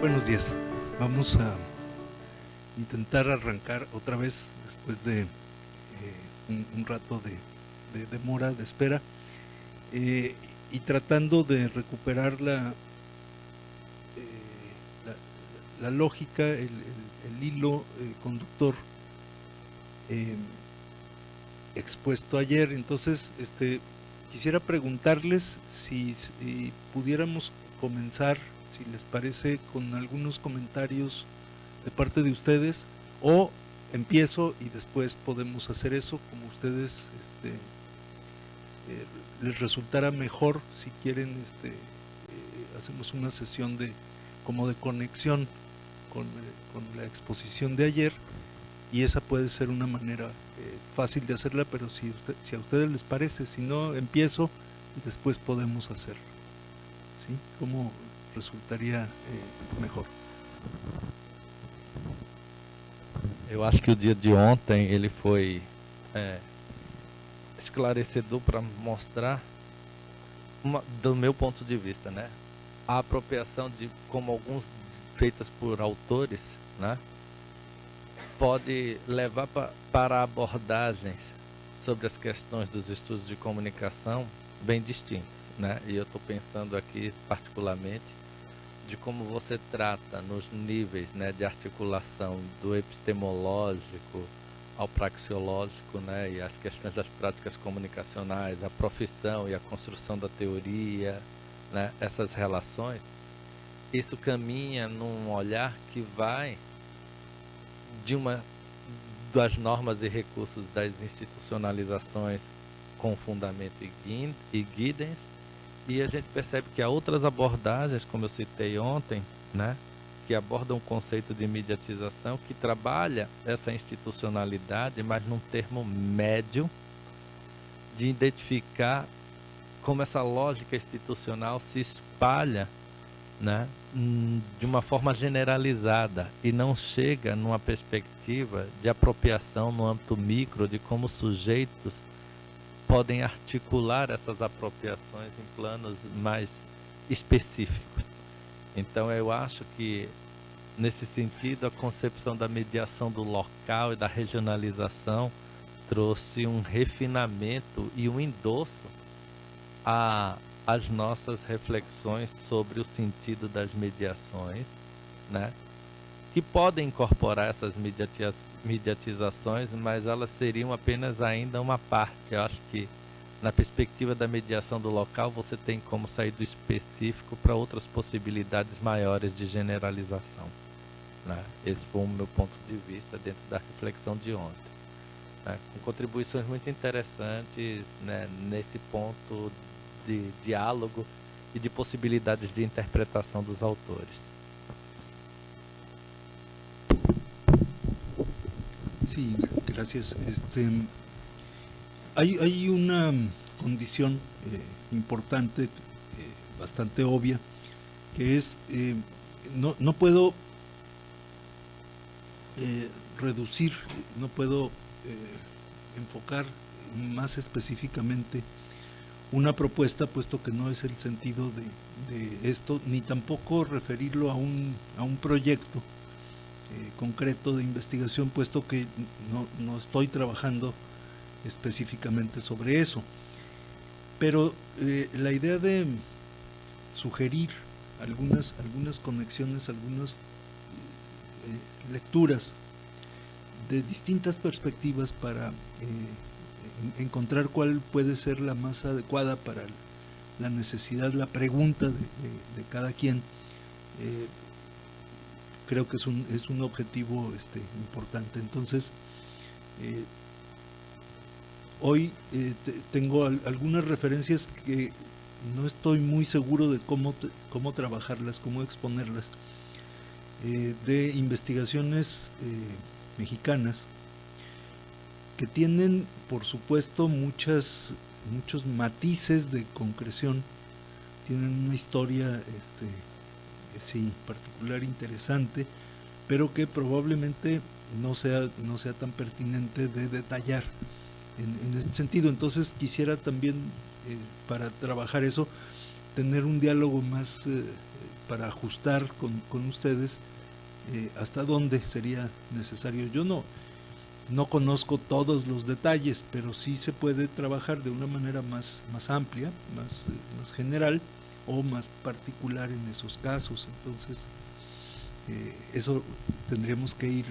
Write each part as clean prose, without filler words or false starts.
Buenos días. Vamos a intentar arrancar otra vez después de un rato de demora, de espera, y tratando de recuperar la lógica, el hilo conductor eh, expuesto ayer. Entonces, quisiera preguntarles si pudiéramos comenzar, si les parece, con algunos comentarios de parte de ustedes, o empiezo y después podemos hacer eso como ustedes les resultara mejor. Si quieren, hacemos una sesión como de conexión con la exposición de ayer, y esa puede ser una manera fácil de hacerla, pero si a ustedes les parece, si no, empiezo y después podemos hacerlo, ¿sí? ¿Cómo resultaria mejor? Eu acho que o dia de ontem ele foi esclarecedor para mostrar, do meu ponto de vista, né, a apropriação de como alguns feitas por autores, né, pode levar para abordagens sobre as questões dos estudos de comunicação bem distintas, né? E eu estou pensando aqui particularmente de como você trata nos níveis, né, de articulação do epistemológico ao praxeológico, né, e as questões das práticas comunicacionais, a profissão e a construção da teoria, né, essas relações. Isso caminha num olhar que vai de uma das normas e recursos das institucionalizações com fundamento e guidance, e a gente percebe que há outras abordagens, como eu citei ontem, né, que abordam o conceito de mediatização, que trabalha essa institucionalidade, mas num termo médio, de identificar como essa lógica institucional se espalha, né, de uma forma generalizada e não chega numa perspectiva de apropriação no âmbito micro de como sujeitos podem articular essas apropriações em planos mais específicos. Então eu acho que, nesse sentido, a concepção da mediação do local e da regionalização trouxe um refinamento e um endosso às nossas reflexões sobre o sentido das mediações, né, que podem incorporar essas mediatizações, mas elas seriam apenas ainda uma parte. Eu acho que, na perspectiva da mediação do local, você tem como sair do específico para outras possibilidades maiores de generalização, né? Esse foi o meu ponto de vista dentro da reflexão de ontem, né, com contribuições muito interessantes, né, nesse ponto de diálogo e de possibilidades de interpretação dos autores. Sí, gracias. Hay una condición importante, bastante obvia, que es no puedo reducir, no puedo enfocar más específicamente una propuesta, puesto que no es el sentido de esto, ni tampoco referirlo a un proyecto concreto de investigación, puesto que no estoy trabajando específicamente sobre eso. Pero la idea de sugerir algunas conexiones, algunas lecturas de distintas perspectivas para encontrar cuál puede ser la más adecuada para la necesidad, la pregunta de cada quien, creo que es un objetivo importante. Entonces, hoy tengo algunas referencias que no estoy muy seguro de cómo trabajarlas, cómo exponerlas, de investigaciones mexicanas que tienen, por supuesto, muchos matices de concreción, tienen una historia sí, particular, interesante, pero que probablemente no sea tan pertinente de detallar en este sentido. Entonces quisiera también, para trabajar eso, tener un diálogo más para ajustar con ustedes hasta dónde sería necesario. Yo no conozco todos los detalles, pero sí se puede trabajar de una manera más amplia, más general o más particular en esos casos. Entonces, eso tendríamos que ir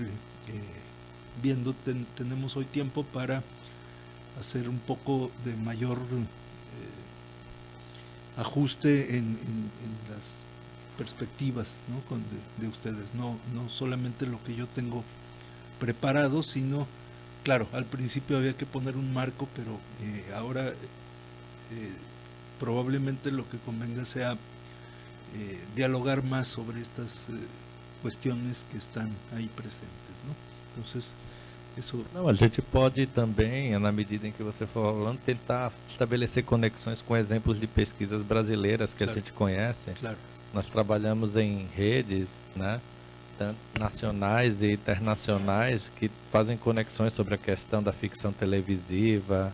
viendo. Tenemos hoy tiempo para hacer un poco de mayor ajuste en las perspectivas, ¿no? de ustedes, no solamente lo que yo tengo preparado, sino, claro, al principio había que poner un marco, pero ahora probablemente lo que convenga sea dialogar más sobre estas cuestiones que están aí presentes, ¿no? Entonces, isso... Não, a gente pode também, na medida em que você for falando, tentar estabelecer conexões com exemplos de pesquisas brasileiras que Claro. a gente conhece. Claro. Nós trabalhamos em redes, né, tanto nacionais e internacionais, que fazem conexões sobre a questão da ficção televisiva,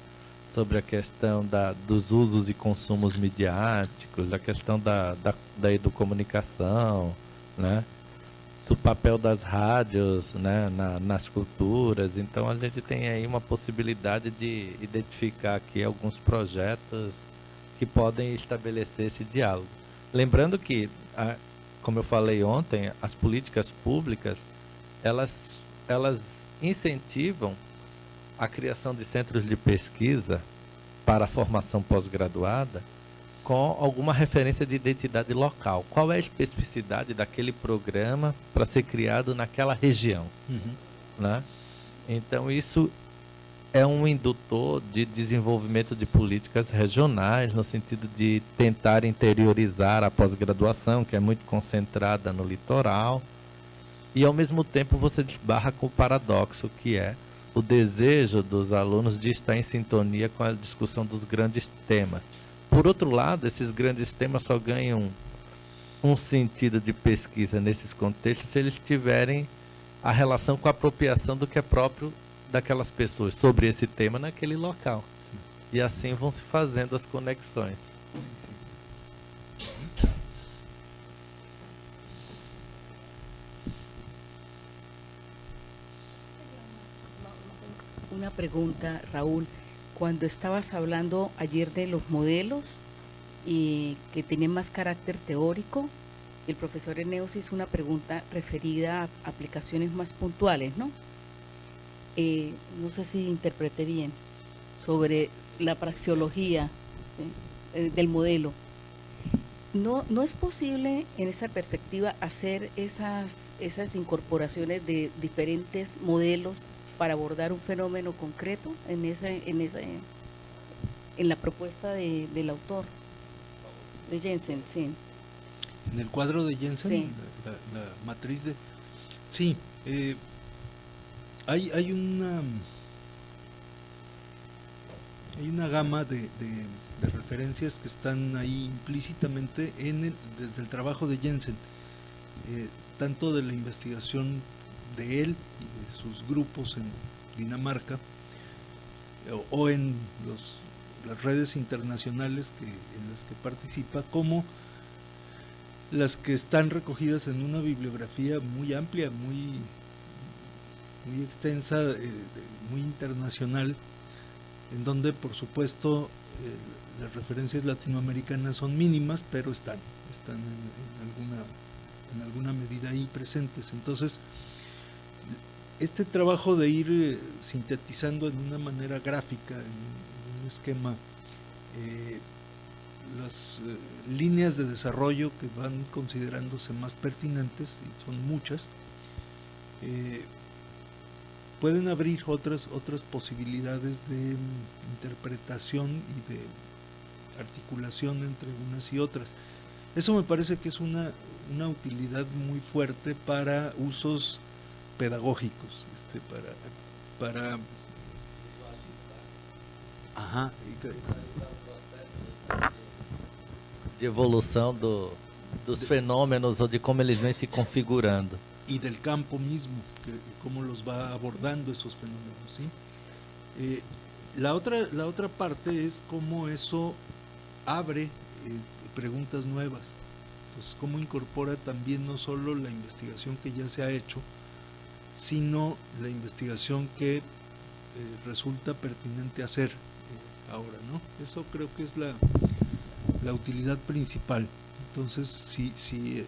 sobre a questão dos usos e consumos midiáticos, a questão da educomunicação, né, do papel das rádios, né, nas culturas. Então a gente tem aí uma possibilidade de identificar aqui alguns projetos que podem estabelecer esse diálogo. Lembrando que, como eu falei ontem, as políticas públicas, elas incentivam a criação de centros de pesquisa para a formação pós-graduada com alguma referência de identidade local. Qual é a especificidade daquele programa para ser criado naquela região? Né? Então, isso é um indutor de desenvolvimento de políticas regionais, no sentido de tentar interiorizar a pós-graduação, que é muito concentrada no litoral, e ao mesmo tempo você desbarra com o paradoxo, que é o desejo dos alunos de estar em sintonia com a discussão dos grandes temas. Por outro lado, esses grandes temas só ganham um sentido de pesquisa nesses contextos se eles tiverem a relação com a apropriação do que é próprio daquelas pessoas sobre esse tema naquele local. E assim vão se fazendo as conexões. Una pregunta, Raúl. Cuando estabas hablando ayer de los modelos y que tienen más carácter teórico, el profesor Eneus hizo una pregunta referida a aplicaciones más puntuales, ¿no? No sé si interpreté bien, sobre la praxeología del modelo. ¿No es posible en esa perspectiva hacer esas incorporaciones de diferentes modelos para abordar un fenómeno concreto en la propuesta del autor, de Jensen? Sí. En el cuadro de Jensen, sí. la matriz de... Sí, hay una gama de referencias que están ahí implícitamente desde el trabajo de Jensen, tanto de la investigación de él y de sus grupos en Dinamarca o en las redes internacionales en las que participa, como las que están recogidas en una bibliografía muy amplia, muy extensa, muy internacional, en donde por supuesto las referencias latinoamericanas son mínimas, pero están en alguna medida ahí presentes. Entonces, este trabajo de ir sintetizando en una manera gráfica, en un esquema, las líneas de desarrollo que van considerándose más pertinentes, y son muchas, pueden abrir otras posibilidades de interpretación y de articulación entre unas y otras. Eso me parece que es una utilidad muy fuerte para usos pedagógicos, para de evolução dos fenômenos ou de como eles vêm se configurando. Y del campo mismo, cómo los va abordando esos fenómenos, ¿sí? La otra parte es cómo eso abre preguntas nuevas. Entonces, cómo incorpora también no solo la investigación que ya se ha hecho, sino la investigación que resulta pertinente hacer ahora, ¿no? Eso creo que es la utilidad principal. Entonces, si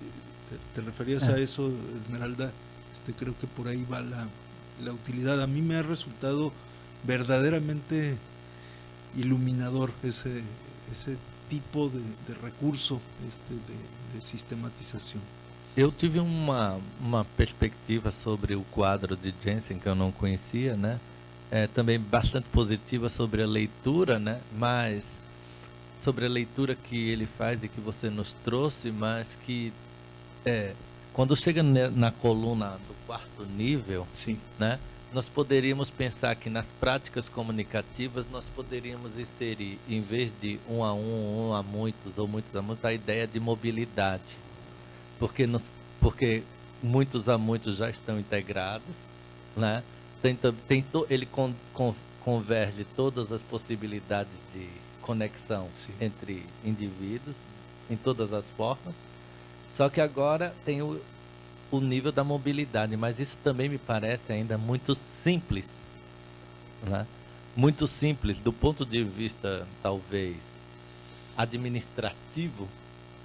te referías a eso, Esmeralda, creo que por ahí va la utilidad. A mí me ha resultado verdaderamente iluminador ese tipo de recurso de sistematização. Eu tive uma perspectiva sobre o quadro de Jensen que eu não conhecia, né? Também bastante positiva sobre a leitura, né? Mas sobre a leitura que ele faz e que você nos trouxe, mas que quando chega na coluna do quarto nível, sim, né? Nós poderíamos pensar que nas práticas comunicativas nós poderíamos inserir, em vez de um a muitos ou muitos a muitos, a ideia de mobilidade. Porque muitos a muitos já estão integrados, né? Ele converge todas as possibilidades de conexão sim, entre indivíduos, em todas as formas. Só que agora tem o nível da mobilidade, mas isso também me parece ainda muito simples, né? Muito simples do ponto de vista, talvez, administrativo,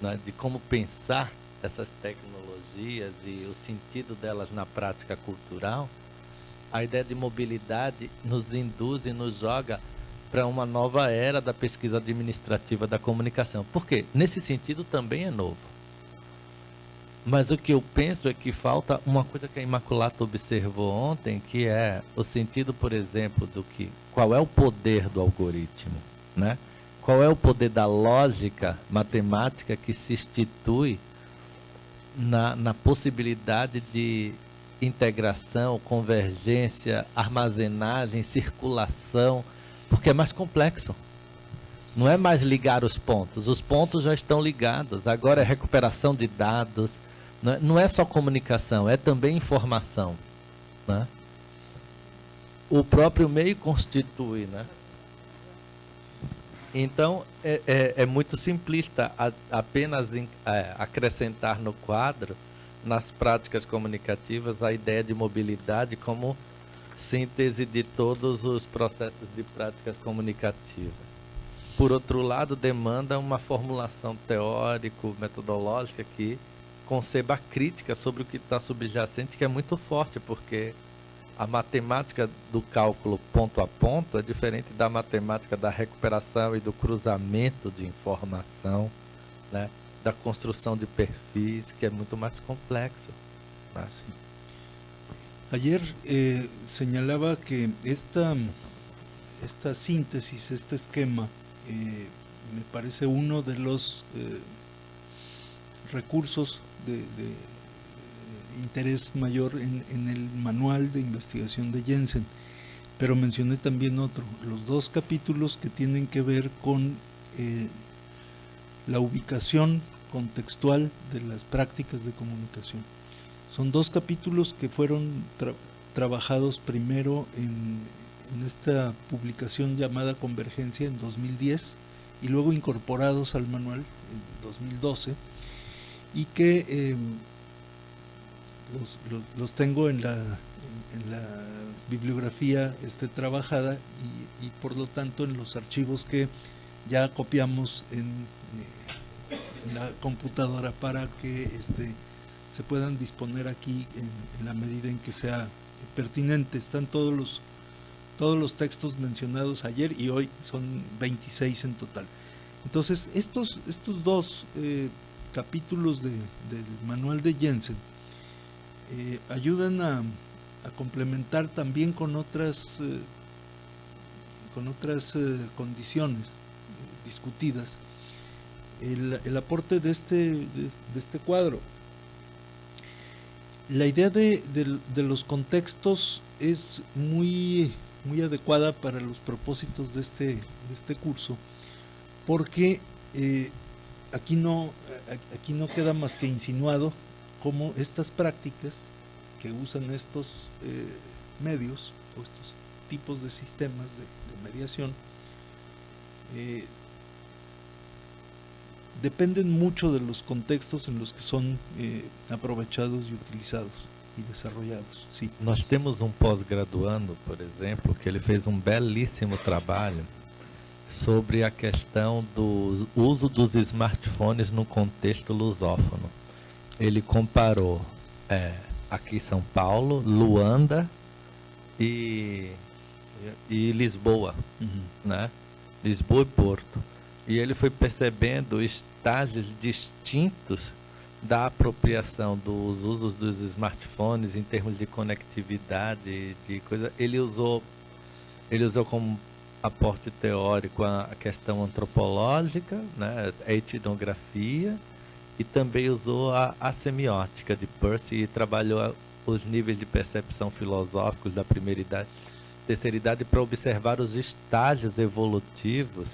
né? De como pensar essas tecnologias e o sentido delas na prática cultural. A ideia de mobilidade nos induz e nos joga para uma nova era da pesquisa administrativa da comunicação. Por quê? Nesse sentido também é novo. Mas o que eu penso é que falta uma coisa que a Imaculata observou ontem, que é o sentido, por exemplo, qual é o poder do algoritmo, né? Qual é o poder da lógica matemática que se institui na possibilidade de integração, convergência, armazenagem, circulação, porque é mais complexo. Não é mais ligar os pontos já estão ligados, agora é recuperação de dados, não é só comunicação, é também informação, né? O próprio meio constitui, né? Então, é muito simplista apenas acrescentar no quadro, nas práticas comunicativas, a ideia de mobilidade como síntese de todos os processos de práticas comunicativas. Por outro lado, demanda uma formulação teórico-metodológica que conceba a crítica sobre o que está subjacente, que é muito forte, porque a matemática do cálculo ponto a ponto é diferente da matemática da recuperação e do cruzamento de informação, né? Da construção de perfis, que é muito mais complexo. Né? Ayer señalaba que esta síntesis, este esquema, me parece uno de los recursos de interés mayor en el manual de investigación de Jensen, pero mencioné también los dos capítulos que tienen que ver con la ubicación contextual de las prácticas de comunicación. Son dos capítulos que fueron trabajados primero en esta publicación llamada Convergencia en 2010 y luego incorporados al manual en 2012, y que los tengo en la bibliografía trabajada y por lo tanto en los archivos que ya copiamos en la computadora para que se puedan disponer aquí en la medida en que sea pertinente. Están todos los textos mencionados ayer y hoy, son 26 en total. Entonces, estos dos capítulos del manual de Jensen ayudan a complementar también con otras condiciones discutidas el aporte de este cuadro. La idea de los contextos es muy adecuada para los propósitos de este curso, porque aquí no queda más que insinuado cómo estas prácticas que usan estos medios o estos tipos de sistemas de mediación dependen mucho de los contextos en los que son aprovechados y utilizados e desarrollados. Sí. Nós temos um pós-graduando, por exemplo, que ele fez um belíssimo trabalho sobre a questão do uso dos smartphones no contexto lusófono. Ele comparou aqui São Paulo, Luanda e Lisboa, né? Lisboa e Porto. E ele foi percebendo estágios distintos da apropriação dos usos dos smartphones em termos de conectividade, de coisa. Ele usou como aporte teórico a questão antropológica, né, a etnografia, e também usou a semiótica de Peirce e trabalhou os níveis de percepção filosóficos da primeira idade, terceira idade, para observar os estágios evolutivos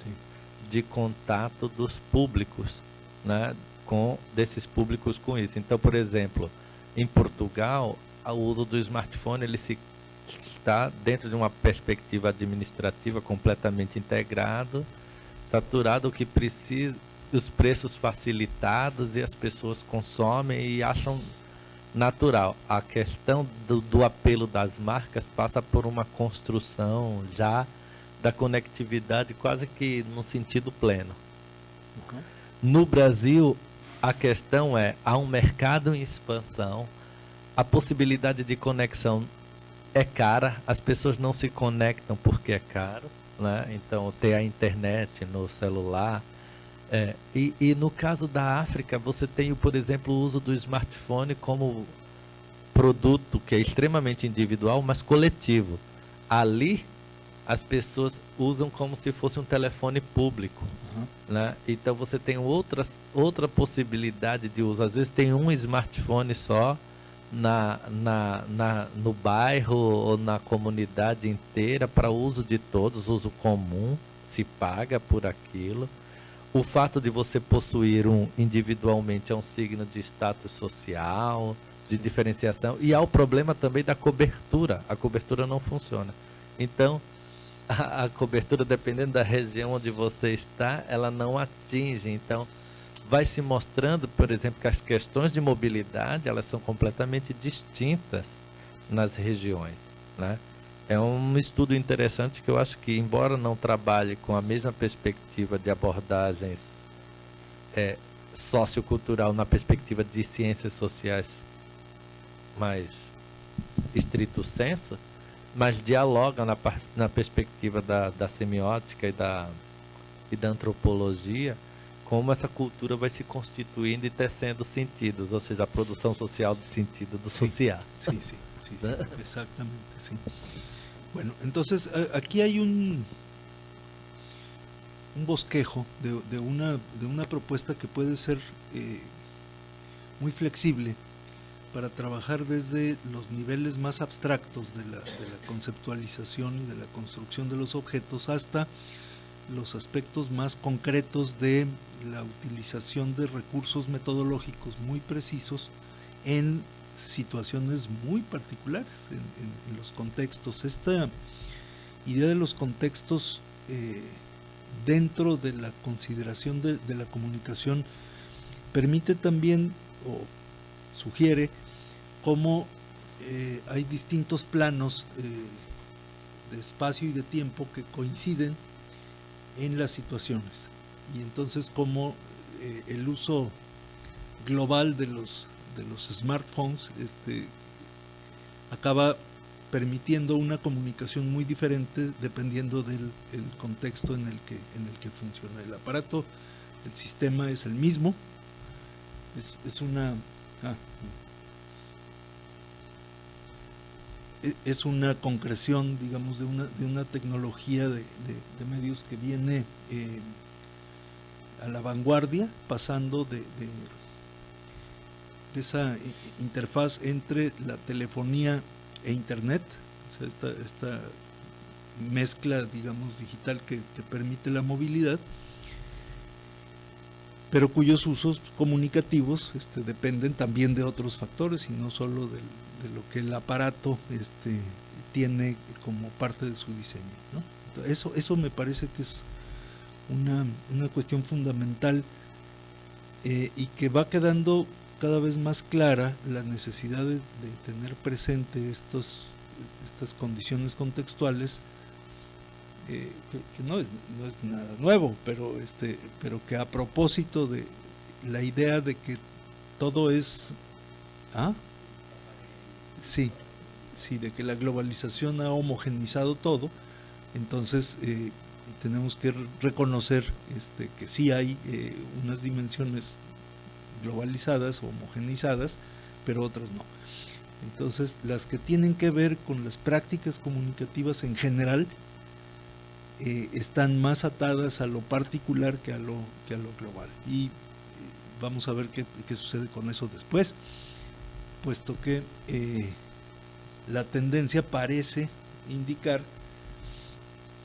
de contato dos públicos, né, desses públicos com isso. Então, por exemplo, em Portugal, o uso do smartphone ele está dentro de uma perspectiva administrativa completamente integrado, saturado, o que precisa, os preços facilitados e as pessoas consomem e acham natural. A questão do apelo das marcas passa por uma construção já da conectividade quase que no sentido pleno. No Brasil, a questão há um mercado em expansão, a possibilidade de conexão é cara, as pessoas não se conectam porque é caro, né? Então ter a internet no celular. E no caso da África, você tem, por exemplo, o uso do smartphone como produto que é extremamente individual, mas coletivo. Ali, as pessoas usam como se fosse um telefone público, né? Então você tem outra possibilidade de uso. Às vezes tem um smartphone só no bairro ou na comunidade inteira para uso de todos, uso comum, se paga por aquilo. O fato de você possuir um individualmente é um signo de status social, de diferenciação, e há o problema também da cobertura. A cobertura não funciona. Então, a cobertura, dependendo da região onde você está, ela não atinge. Então, vai se mostrando, por exemplo, que as questões de mobilidade, elas são completamente distintas nas regiões, né? É um estudo interessante que eu acho que, embora não trabalhe com a mesma perspectiva de abordagens sociocultural na perspectiva de ciências sociais mais estrito senso, mas dialoga na perspectiva da semiótica e da antropologia, como essa cultura vai se constituindo e tecendo sentidos, ou seja, a produção social de sentido do social. Sí, exactamente, sí. Bueno, entonces aquí hay un bosquejo de una propuesta que puede ser muy flexible para trabajar desde los niveles más abstractos de la conceptualización y de la construcción de los objetos hasta los aspectos más concretos de la utilización de recursos metodológicos muy precisos en situaciones muy particulares, en los contextos. Esta idea de los contextos dentro de la consideración de la comunicación permite también, o sugiere, cómo hay distintos planos de espacio y de tiempo que coinciden en las situaciones, y entonces cómo el uso global de los smartphones acaba permitiendo una comunicación muy diferente dependiendo del contexto en el que funciona el aparato. El sistema es el mismo, es una concreción, digamos, de una tecnología de medios que viene a la vanguardia, pasando de esa interfaz entre la telefonía e internet, o sea, esta mezcla, digamos, digital que permite la movilidad, pero cuyos usos comunicativos dependen también de otros factores y no solo de lo que el aparato tiene como parte de su diseño, ¿no? Entonces, eso me parece que es una cuestión fundamental y que va quedando cada vez más clara la necesidad de tener presente estas condiciones contextuales, que no es nada nuevo, pero que a propósito de la idea de que todo es sí, de que la globalización ha homogenizado todo, entonces tenemos que reconocer que sí hay unas dimensiones globalizadas o homogenizadas, pero otras no. Entonces, las que tienen que ver con las prácticas comunicativas en general están más atadas a lo particular que a lo global. Y vamos a ver qué sucede con eso después, puesto que la tendencia parece indicar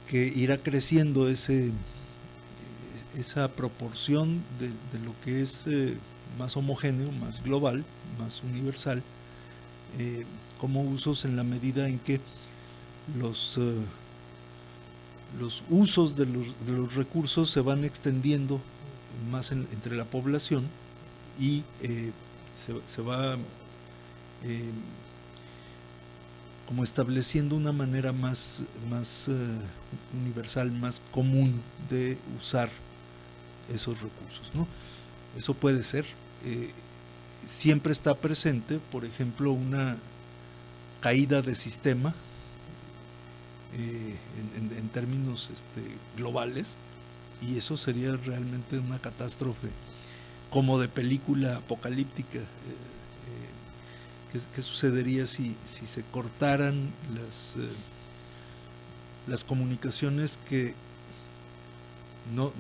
que irá creciendo esa proporción de lo que es más homogéneo, más global, más universal, como usos, en la medida en que los usos de los recursos se van extendiendo más entre la población y se va como estableciendo una manera más universal, más común de usar esos recursos, ¿no? Eso puede ser, siempre está presente, por ejemplo, una caída de sistema en términos globales, y eso sería realmente una catástrofe como de película apocalíptica. ¿Qué sucedería si se cortaran las comunicaciones que no...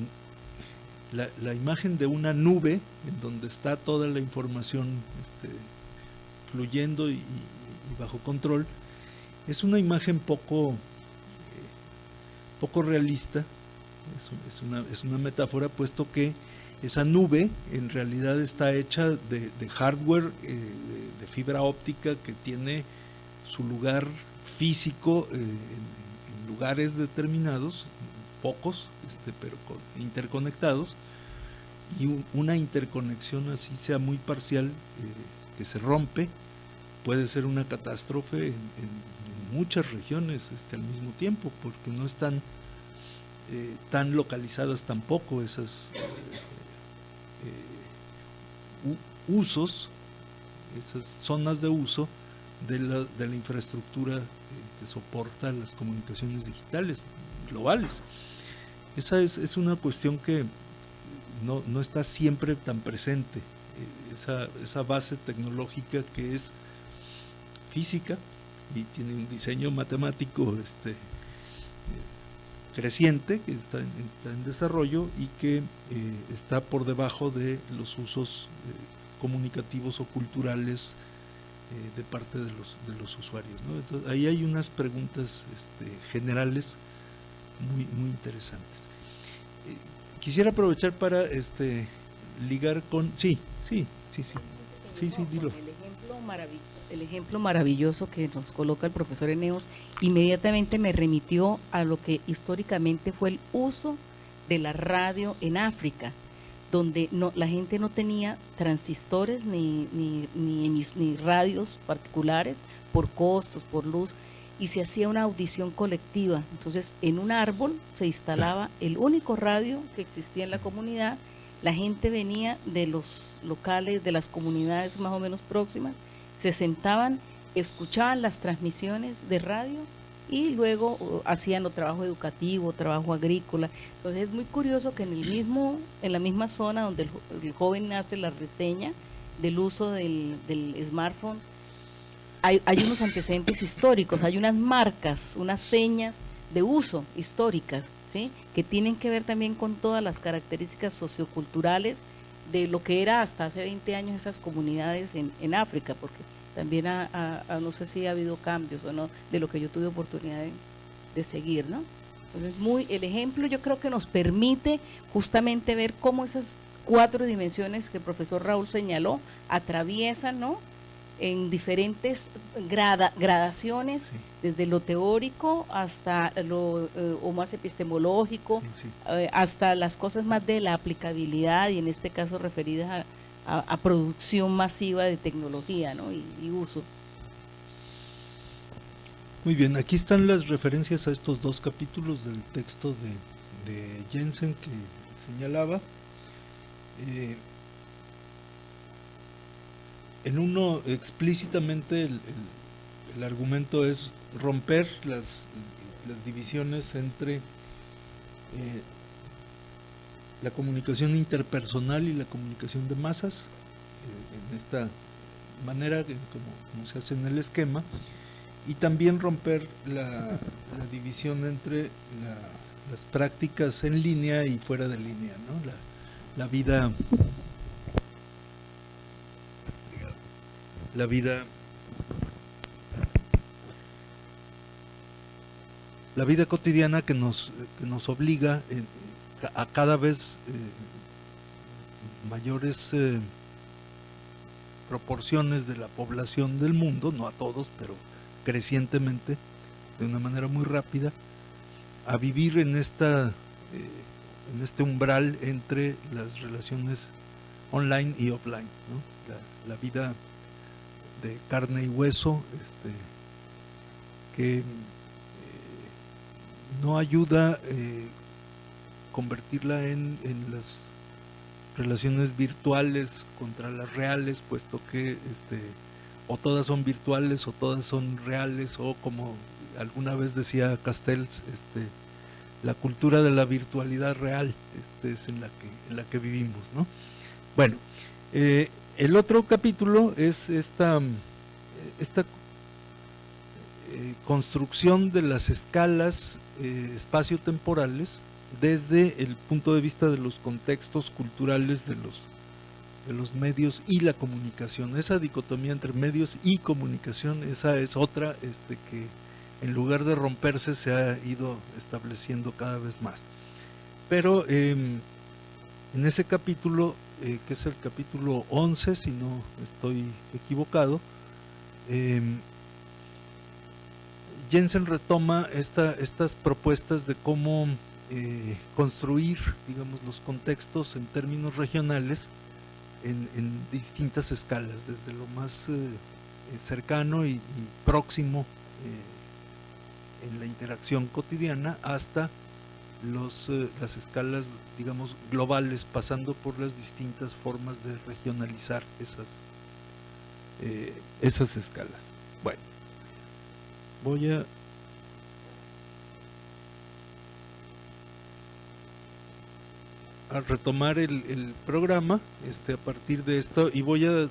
La imagen de una nube en donde está toda la información fluyendo y bajo control es una imagen poco realista, es una metáfora, puesto que esa nube en realidad está hecha de hardware, de fibra óptica, que tiene su lugar físico en lugares determinados, pocos, pero interconectados, y una interconexión así sea muy parcial, que se rompe, puede ser una catástrofe en muchas regiones al mismo tiempo, porque no están tan localizadas tampoco esas usos, esas zonas de uso de la infraestructura que soporta las comunicaciones digitales globales. Esa es una cuestión que no está siempre tan presente, esa base tecnológica que es física y tiene un diseño matemático creciente, que está en desarrollo, y que está por debajo de los usos comunicativos o culturales de parte de los usuarios, ¿no? Entonces, ahí hay unas preguntas generales muy interesantes. Quisiera aprovechar para ligar con... Sí, dilo. El ejemplo maravilloso que nos coloca el profesor Eneos inmediatamente me remitió a lo que históricamente fue el uso de la radio en África, donde la gente no tenía transistores ni radios particulares por costos, por luz, y se hacía una audición colectiva. Entonces, en un árbol se instalaba el único radio que existía en la comunidad. La gente venía de los locales, de las comunidades más o menos próximas, se sentaban, escuchaban las transmisiones de radio y luego hacían trabajo educativo, trabajo agrícola. Entonces es muy curioso que en la misma zona donde el joven hace la reseña del uso del smartphone, hay unos antecedentes históricos, hay unas marcas, unas señas de uso históricas, ¿sí?, que tienen que ver también con todas las características socioculturales de lo que era hasta hace 20 años esas comunidades en África, porque también no sé si ha habido cambios o no, de lo que yo tuve oportunidad de seguir, ¿no? Entonces, el ejemplo yo creo que nos permite justamente ver cómo esas 4 dimensiones que el profesor Raúl señaló atraviesan, ¿no?, en diferentes gradaciones, Sí. desde lo teórico hasta lo o más epistemológico, Sí, sí. hasta las cosas más de la aplicabilidad y en este caso referidas a producción masiva de tecnología, ¿no? y uso. Muy bien, aquí están las referencias a estos dos capítulos del texto de Jensen que señalaba. En uno explícitamente el argumento es romper las divisiones entre la comunicación interpersonal y la comunicación de masas, en esta manera como se hace en el esquema, y también romper la división entre las prácticas en línea y fuera de línea, ¿no? La vida cotidiana que nos obliga a cada vez mayores proporciones de la población del mundo, no a todos, pero crecientemente, de una manera muy rápida, a vivir en este umbral entre las relaciones online y offline, ¿no? La vida de carne y hueso, que no ayuda convertirla en las relaciones virtuales contra las reales, puesto que o todas son virtuales o todas son reales, o como alguna vez decía Castells, la cultura de la virtualidad real es en la que vivimos, ¿no? Bueno, el otro capítulo es esta construcción de las escalas espacio-temporales desde el punto de vista de los contextos culturales de los medios y la comunicación. Esa dicotomía entre medios y comunicación, esa es otra que en lugar de romperse se ha ido estableciendo cada vez más. Pero en ese capítulo, que es el capítulo 11, si no estoy equivocado, Jensen retoma estas propuestas de cómo construir, digamos, los contextos en términos regionales en distintas escalas, desde lo más cercano y próximo en la interacción cotidiana hasta las escalas, digamos, globales, pasando por las distintas formas de regionalizar esas escalas. Bueno, voy a retomar el programa a partir de esto, y voy a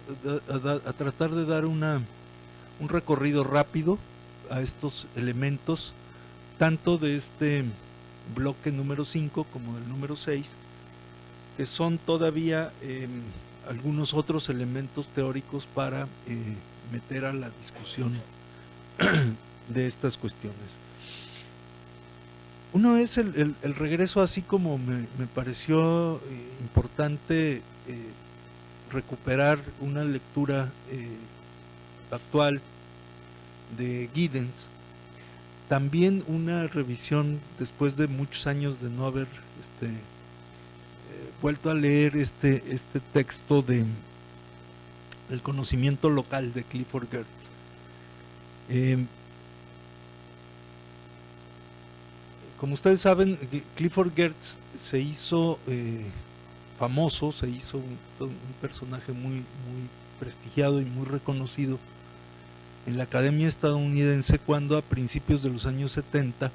tratar de dar un recorrido rápido a estos elementos, tanto de este bloque número 5 como del número 6, que son todavía algunos otros elementos teóricos para meter a la discusión de estas cuestiones. Uno es el regreso, así como me pareció importante recuperar una lectura actual de Giddens, también una revisión después de muchos años de no haber vuelto a leer este texto de El conocimiento local de Clifford Geertz. Como ustedes saben, Clifford Geertz se hizo famoso, se hizo un personaje muy prestigiado y muy reconocido en la Academia estadounidense cuando a principios de los años 70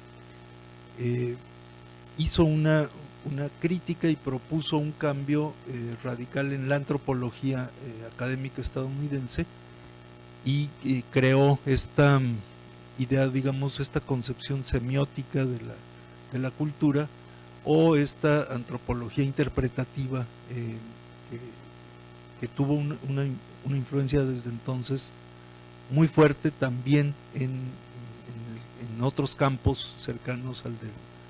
hizo una crítica y propuso un cambio radical en la antropología académica estadounidense y creó esta idea, digamos, esta concepción semiótica de la cultura, o esta antropología interpretativa que tuvo una influencia desde entonces muy fuerte también en otros campos cercanos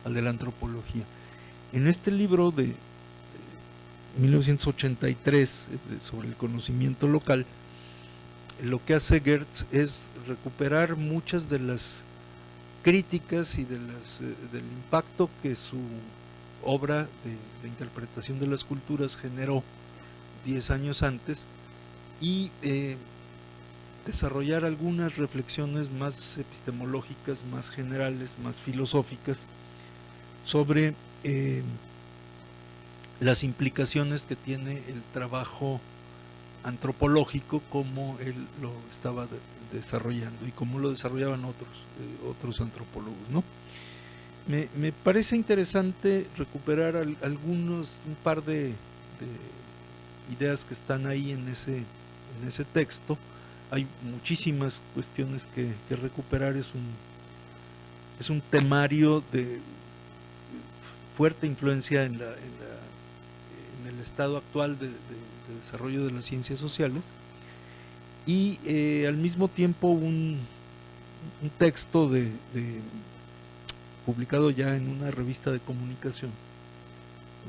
al de la antropología. En este libro de 1983 sobre el conocimiento local, lo que hace Gertz es recuperar muchas de las críticas y del impacto que su obra de interpretación de las culturas generó 10 años antes y desarrollar algunas reflexiones más epistemológicas, más generales, más filosóficas sobre las implicaciones que tiene el trabajo antropológico como él lo estaba desarrollando y como lo desarrollaban otros antropólogos, ¿no? Me parece interesante recuperar un par de ideas que están ahí en ese texto. Hay muchísimas cuestiones que recuperar. Es un temario de fuerte influencia en el estado actual de desarrollo de las ciencias sociales, y al mismo tiempo un texto publicado ya en una revista de comunicación,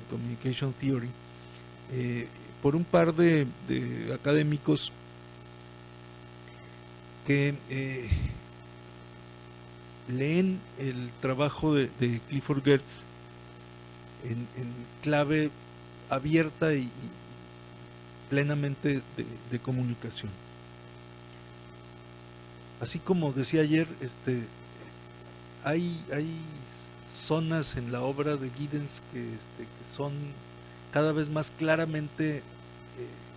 Communication Theory, por un par de académicos que leen el trabajo de Clifford Geertz en clave abierta y plenamente de comunicación. Así como decía ayer, hay zonas en la obra de Giddens que son cada vez más claramente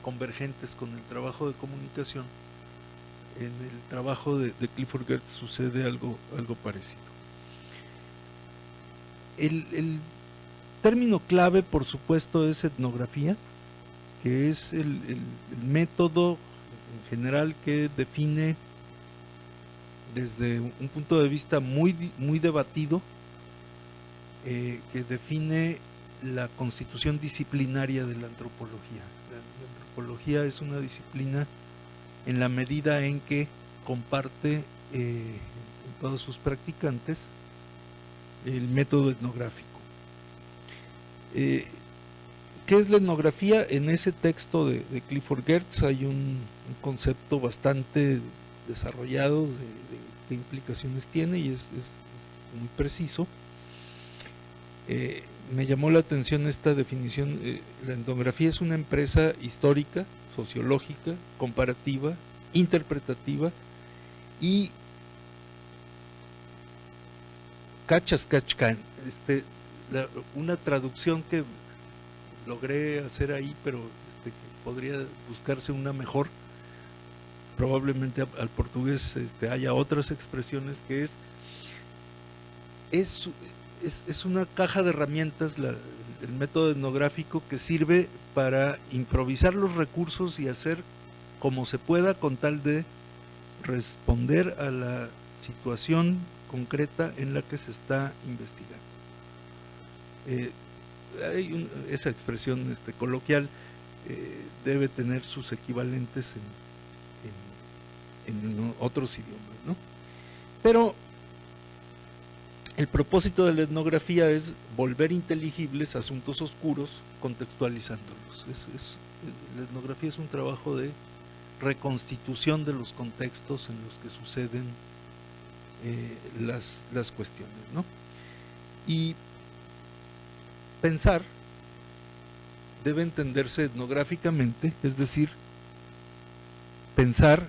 convergentes con el trabajo de comunicación. En el trabajo de Clifford Geertz sucede algo parecido. El término clave, por supuesto, es etnografía, que es el método en general que define, desde un punto de vista muy debatido, que define la constitución disciplinaria de la antropología. La antropología es una disciplina en la medida en que comparte en todos sus practicantes el método etnográfico. ¿Qué es la etnografía? En ese texto de Clifford Geertz hay un concepto bastante desarrollado de qué implicaciones tiene, y es muy preciso. Me llamó la atención esta definición. La etnografía es una empresa histórica, sociológica, comparativa, interpretativa y una traducción que logré hacer ahí, pero podría buscarse una mejor. Probablemente al portugués haya otras expresiones, que es una caja de herramientas, el método etnográfico, que sirve para improvisar los recursos y hacer como se pueda con tal de responder a la situación concreta en la que se está investigando. Esa expresión coloquial debe tener sus equivalentes en otros idiomas, ¿no? Pero el propósito de la etnografía es volver inteligibles asuntos oscuros, contextualizándolos. La etnografía es un trabajo de reconstitución de los contextos en los que suceden las cuestiones, ¿no? Y pensar debe entenderse etnográficamente, es decir, pensar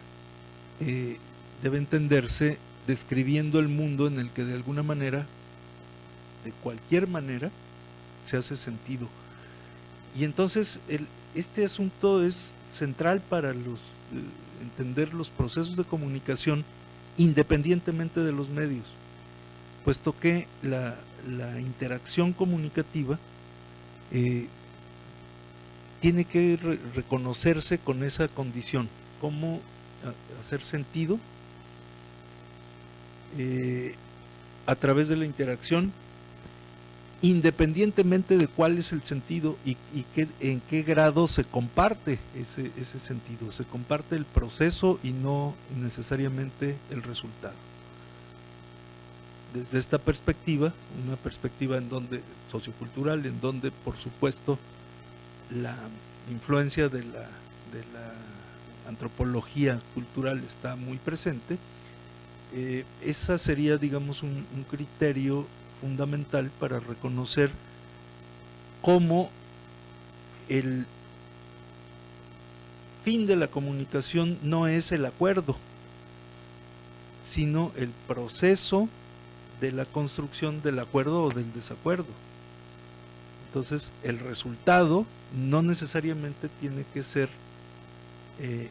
debe entenderse describiendo el mundo en el que de alguna manera, de cualquier manera, se hace sentido. Y entonces este asunto es central para entender los procesos de comunicación independientemente de los medios, puesto que la interacción comunicativa tiene que reconocerse con esa condición, cómo hacer sentido a través de la interacción, independientemente de cuál es el sentido y en qué grado se comparte ese sentido. Se comparte el proceso y no necesariamente el resultado. Desde esta perspectiva, una perspectiva sociocultural, en donde por supuesto la influencia de la antropología cultural está muy presente, esa sería, digamos, un criterio fundamental para reconocer cómo el fin de la comunicación no es el acuerdo, sino el proceso de la construcción del acuerdo o del desacuerdo. Entonces, el resultado no necesariamente tiene que ser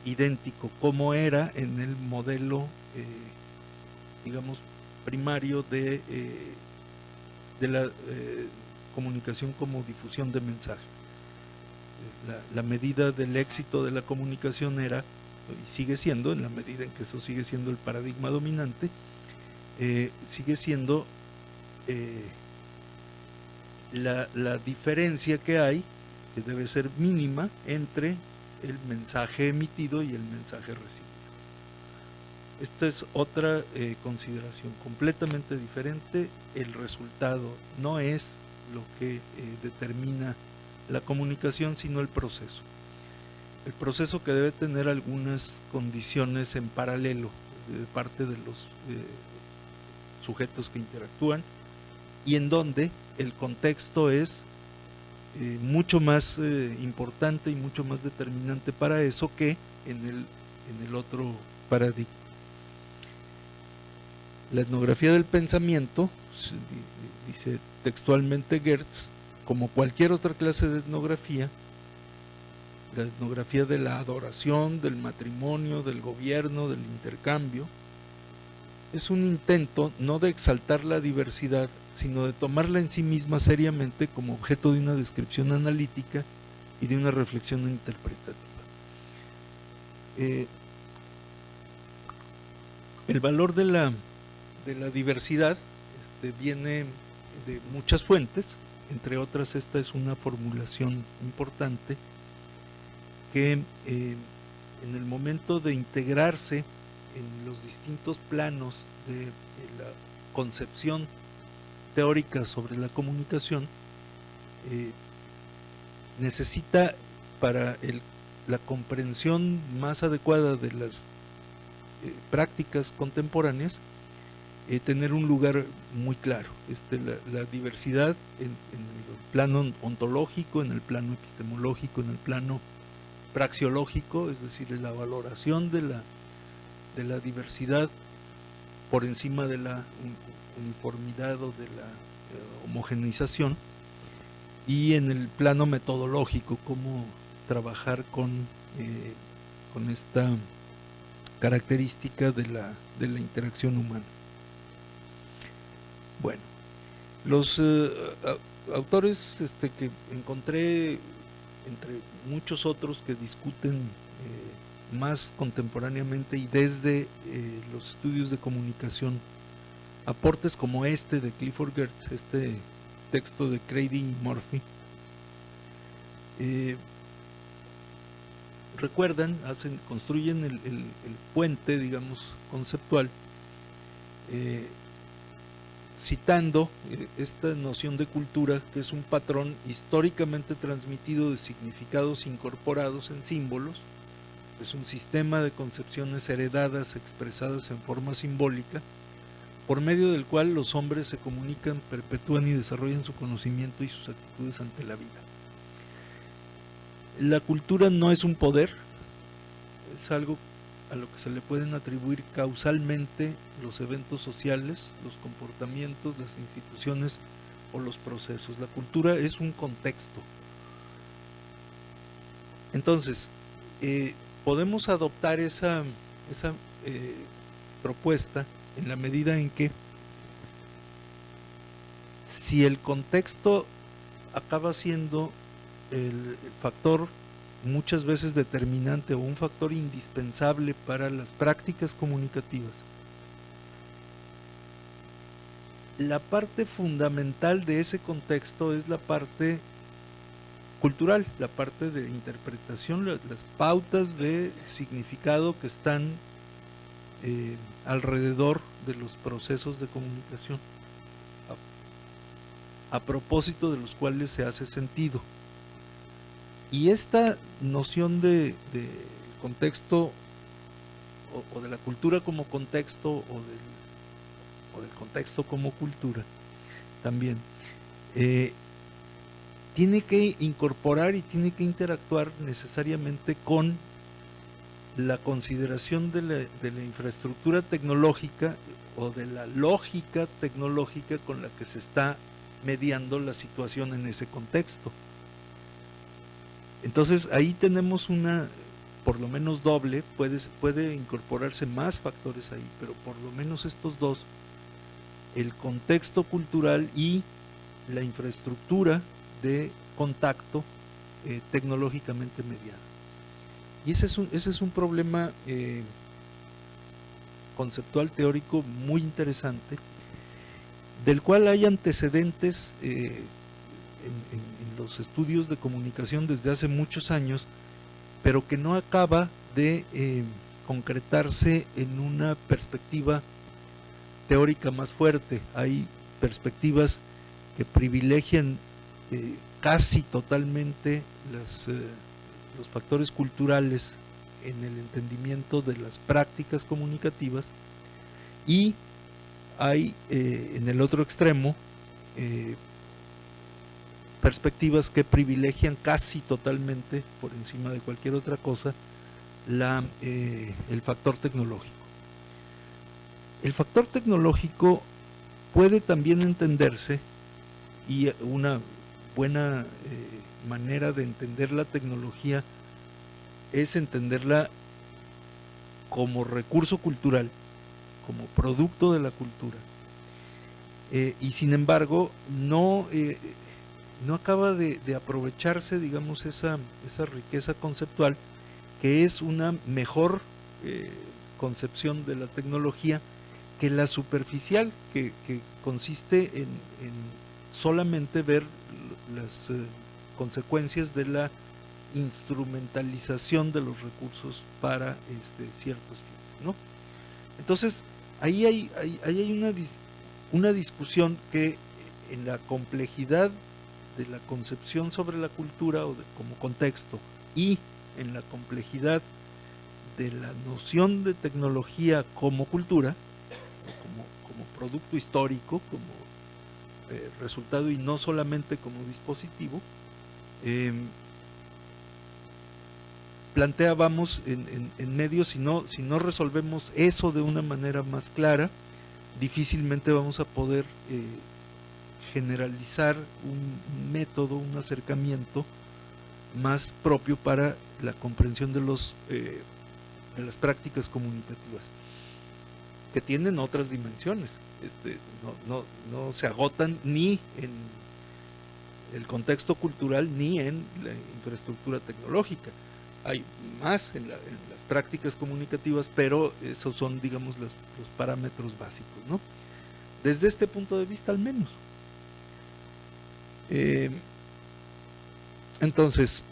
idéntico como era en el modelo, digamos, primario de la comunicación como difusión de mensaje. La medida del éxito de la comunicación era, y sigue siendo, en la medida en que eso sigue siendo el paradigma dominante, sigue siendo la diferencia que hay, que debe ser mínima, entre el mensaje emitido y el mensaje recibido. Esta es otra consideración completamente diferente. El resultado no es lo que determina la comunicación, sino el proceso. El proceso que debe tener algunas condiciones en paralelo de parte de los sujetos que interactúan, y en donde el contexto es mucho más importante y mucho más determinante para eso que en el otro paradigma. La etnografía del pensamiento, dice textualmente Gertz, como cualquier otra clase de etnografía, la etnografía de la adoración, del matrimonio, del gobierno, del intercambio, es un intento no de exaltar la diversidad, sino de tomarla en sí misma seriamente como objeto de una descripción analítica y de una reflexión interpretativa. El valor de la diversidad viene de muchas fuentes, entre otras esta es una formulación importante que en el momento de integrarse en los distintos planos de la concepción teórica sobre la comunicación, necesita para la comprensión más adecuada de las prácticas contemporáneas tener un lugar muy claro. La diversidad en el plano ontológico, en el plano epistemológico, en el plano praxeológico, es decir, la valoración de la diversidad por encima de la uniformidad o de la homogeneización, y en el plano metodológico, cómo trabajar con esta característica de la interacción humana. Bueno, los autores que encontré, entre muchos otros que discuten más contemporáneamente y desde los estudios de comunicación, aportes como este de Clifford Geertz, este texto de Crady y Murphy, recuerdan, construyen el puente, digamos, conceptual, citando esta noción de cultura, que es un patrón históricamente transmitido de significados incorporados en símbolos, es un sistema de concepciones heredadas expresadas en forma simbólica, por medio del cual los hombres se comunican, perpetúan y desarrollan su conocimiento y sus actitudes ante la vida. La cultura no es un poder, es algo a lo que se le pueden atribuir causalmente los eventos sociales, los comportamientos, las instituciones o los procesos. La cultura es un contexto. Entonces, podemos adoptar esa propuesta en la medida en que, si el contexto acaba siendo el factor muchas veces determinante o un factor indispensable para las prácticas comunicativas, la parte fundamental de ese contexto es la parte cultural, la parte de interpretación, las pautas de significado que están alrededor de los procesos de comunicación, a propósito de los cuales se hace sentido. Y esta noción de contexto o de la cultura como contexto o del contexto como cultura también, tiene que incorporar y tiene que interactuar necesariamente con la consideración de la infraestructura tecnológica o de la lógica tecnológica con la que se está mediando la situación en ese contexto. Entonces ahí tenemos una, por lo menos doble, puede incorporarse más factores ahí, pero por lo menos estos dos, el contexto cultural y la infraestructura de contacto tecnológicamente mediada. Y ese es un problema conceptual teórico muy interesante, del cual hay antecedentes en los estudios de comunicación desde hace muchos años, pero que no acaba de concretarse en una perspectiva teórica más fuerte. Hay perspectivas que privilegian casi totalmente los factores culturales en el entendimiento de las prácticas comunicativas, y hay en el otro extremo perspectivas que privilegian casi totalmente, por encima de cualquier otra cosa, el factor tecnológico. El factor tecnológico puede también entenderse, y una buena manera de entender la tecnología es entenderla como recurso cultural, como producto de la cultura, y sin embargo no acaba de aprovecharse, digamos, esa riqueza conceptual, que es una mejor concepción de la tecnología que la superficial, que consiste en solamente ver las consecuencias de la instrumentalización de los recursos para ciertos fines, ¿no? Entonces, ahí hay una discusión que en la complejidad de la concepción sobre la cultura como contexto, y en la complejidad de la noción de tecnología como cultura, como producto histórico, como resultado y no solamente como dispositivo, planteábamos en medio, si no resolvemos eso de una manera más clara, difícilmente vamos a poder generalizar un método, un acercamiento más propio para la comprensión de las prácticas comunicativas, que tienen otras dimensiones, no se agotan ni en el contexto cultural ni en la infraestructura tecnológica. Hay más en las prácticas comunicativas, pero esos son, digamos, los parámetros básicos, ¿no? Desde este punto de vista, al menos. Entonces,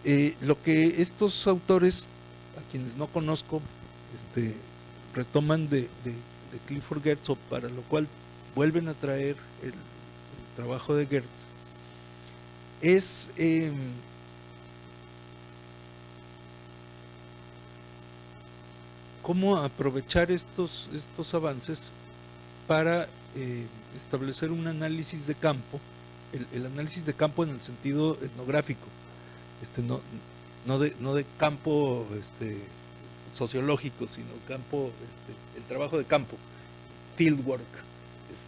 lo que estos autores, a quienes no conozco, retoman de Clifford Geertz, para lo cual vuelven a traer el trabajo de Geertz, es cómo aprovechar estos avances para establecer un análisis de campo, el análisis de campo en el sentido etnográfico, no de campo sociológico, sino campo, el trabajo de campo, fieldwork,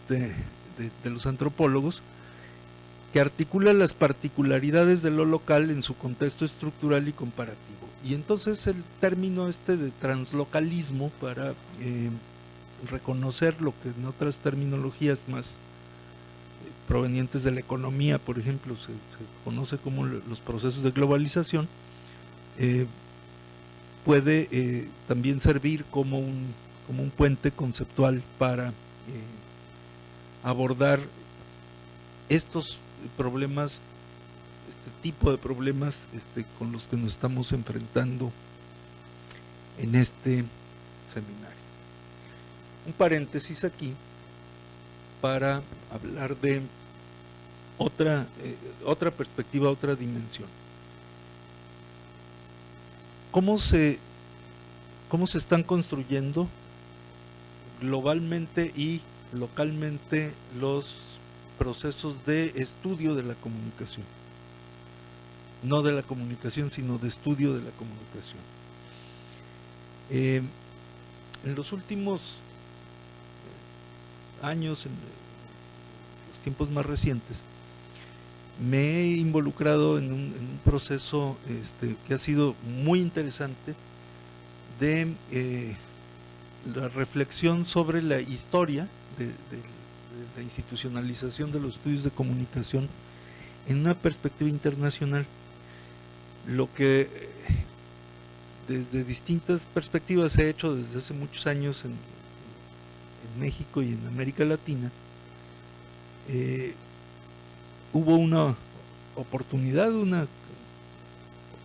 de los antropólogos, que articula las particularidades de lo local en su contexto estructural y comparativo. Y entonces el término de translocalismo, para reconocer lo que en otras terminologías más provenientes de la economía, por ejemplo, se conoce como los procesos de globalización, puede también servir como un puente conceptual para abordar estos problemas, este tipo de problemas con los que nos estamos enfrentando en este seminario. Un paréntesis aquí para hablar de otra perspectiva, otra dimensión. ¿Cómo se cómo se están construyendo globalmente y localmente los procesos de estudio de la comunicación. No de la comunicación, sino de estudio de la comunicación. En los últimos años, en los tiempos más recientes, me he involucrado en un proceso que ha sido muy interesante de la reflexión sobre la historia de la institucionalización de los estudios de comunicación en una perspectiva internacional. Lo que desde distintas perspectivas se ha hecho desde hace muchos años en México y en América Latina, hubo una oportunidad, una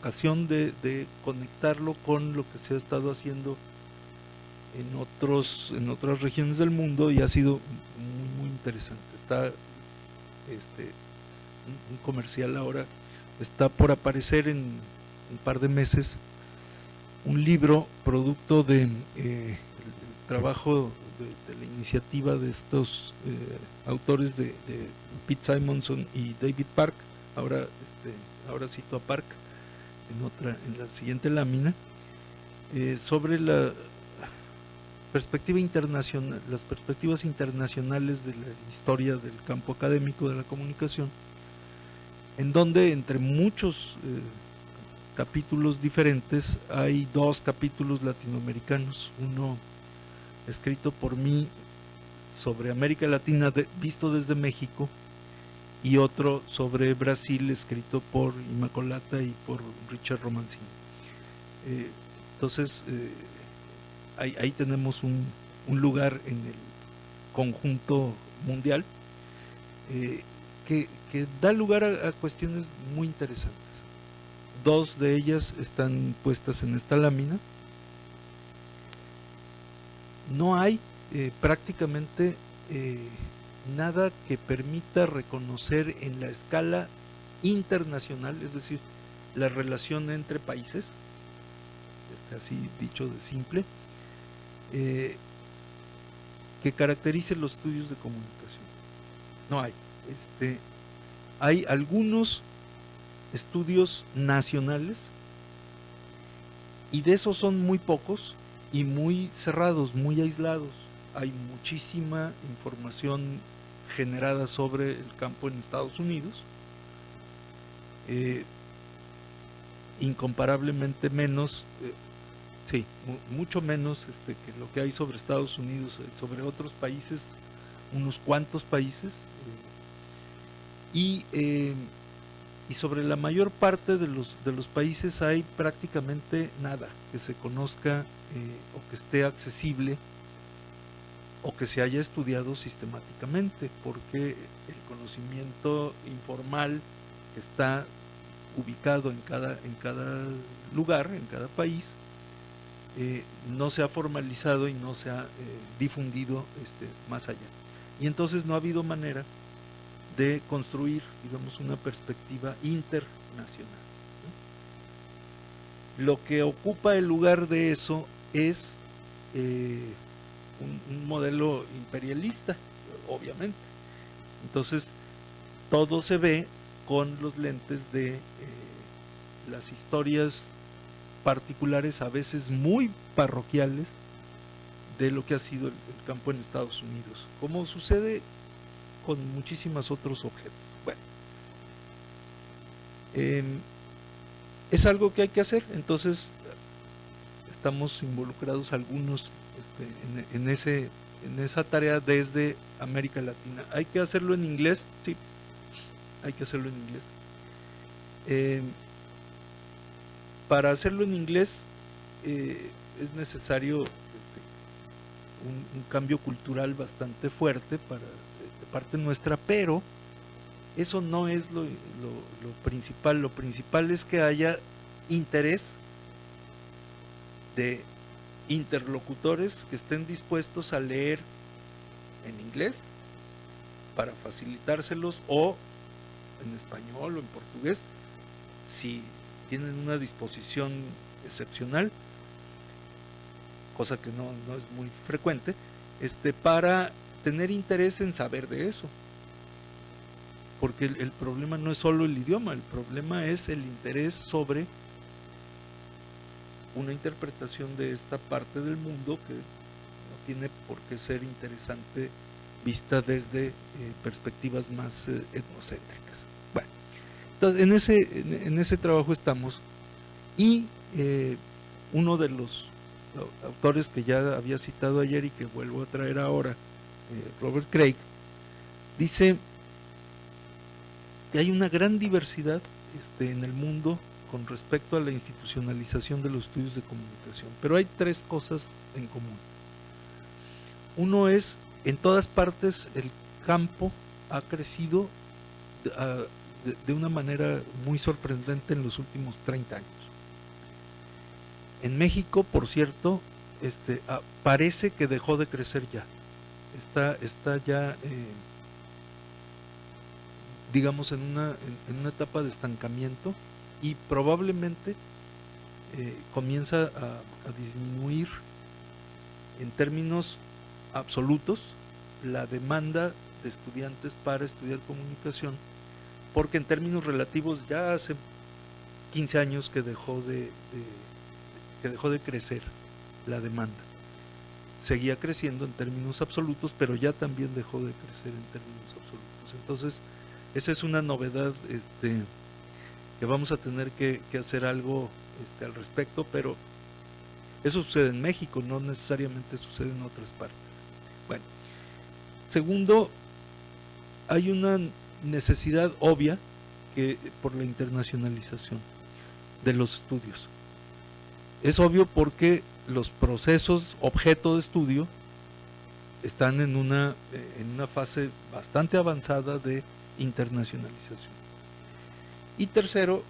ocasión de conectarlo con lo que se ha estado haciendo en otras regiones del mundo, y ha sido muy interesante. Está un comercial ahora, está por aparecer en un par de meses un libro producto de el trabajo de la iniciativa de estos autores de Pete Simonson y David Park. Ahora cito a Park en la siguiente lámina, sobre la perspectiva internacional, las perspectivas internacionales de la historia del campo académico de la comunicación, en donde entre muchos capítulos diferentes hay dos capítulos latinoamericanos, uno escrito por mí sobre América Latina visto desde México, y otro sobre Brasil escrito por Immacolata y por Richard Romancini. Entonces ahí tenemos un lugar en el conjunto mundial que da lugar a cuestiones muy interesantes. Dos de ellas están puestas en esta lámina. No hay prácticamente nada que permita reconocer en la escala internacional, es decir, la relación entre países, así dicho de simple, que caracterice los estudios de comunicación. No hay. Hay algunos estudios nacionales, y de esos son muy pocos y muy cerrados, muy aislados. Hay muchísima información generada sobre el campo en Estados Unidos, incomparablemente menos, mucho menos que lo que hay sobre Estados Unidos, sobre otros países, unos cuantos países, y sobre la mayor parte de los países hay prácticamente nada que se conozca o que esté accesible o que se haya estudiado sistemáticamente, porque el conocimiento informal que está ubicado en cada lugar, en cada país, no se ha formalizado y no se ha difundido más allá. Y entonces no ha habido manera de construir, digamos, una perspectiva internacional. Lo que ocupa el lugar de eso es un modelo imperialista, obviamente. Entonces, todo se ve con los lentes de las historias particulares, a veces muy parroquiales, de lo que ha sido el campo en Estados Unidos, como sucede con muchísimos otros objetos. Bueno, es algo que hay que hacer. Entonces estamos involucrados algunos en esa tarea desde América Latina. ¿Hay que hacerlo en inglés? Sí, hay que hacerlo en inglés. Para hacerlo en inglés es necesario un cambio cultural bastante fuerte de parte nuestra, pero eso no es lo principal. Lo principal es que haya interés de interlocutores que estén dispuestos a leer en inglés para facilitárselos, o en español o en portugués, si tienen una disposición excepcional, cosa que no es muy frecuente, para tener interés en saber de eso. Porque el problema no es solo el idioma, el problema es el interés sobre una interpretación de esta parte del mundo que no tiene por qué ser interesante vista desde perspectivas más etnocéntricas. Bueno, entonces en ese trabajo estamos, y uno de los autores que ya había citado ayer y que vuelvo a traer ahora, Robert Craig, dice que hay una gran diversidad en el mundo con respecto a la institucionalización de los estudios de comunicación, pero hay 3 cosas en común. Uno es, en todas partes el campo ha crecido de una manera muy sorprendente en los últimos 30 años. En México, por cierto, parece que dejó de crecer ya. Está ya, digamos, en una etapa de estancamiento, y probablemente comienza a disminuir en términos absolutos la demanda de estudiantes para estudiar comunicación, porque en términos relativos ya hace 15 años que dejó de crecer la demanda. Seguía creciendo en términos absolutos, pero ya también dejó de crecer en términos absolutos. Entonces, esa es una novedad que vamos a tener que hacer algo al respecto, pero eso sucede en México, no necesariamente sucede en otras partes. Bueno, segundo, hay una necesidad obvia por la internacionalización de los estudios. Es obvio porque los procesos objeto de estudio están en una fase bastante avanzada de internacionalización. Y tercero,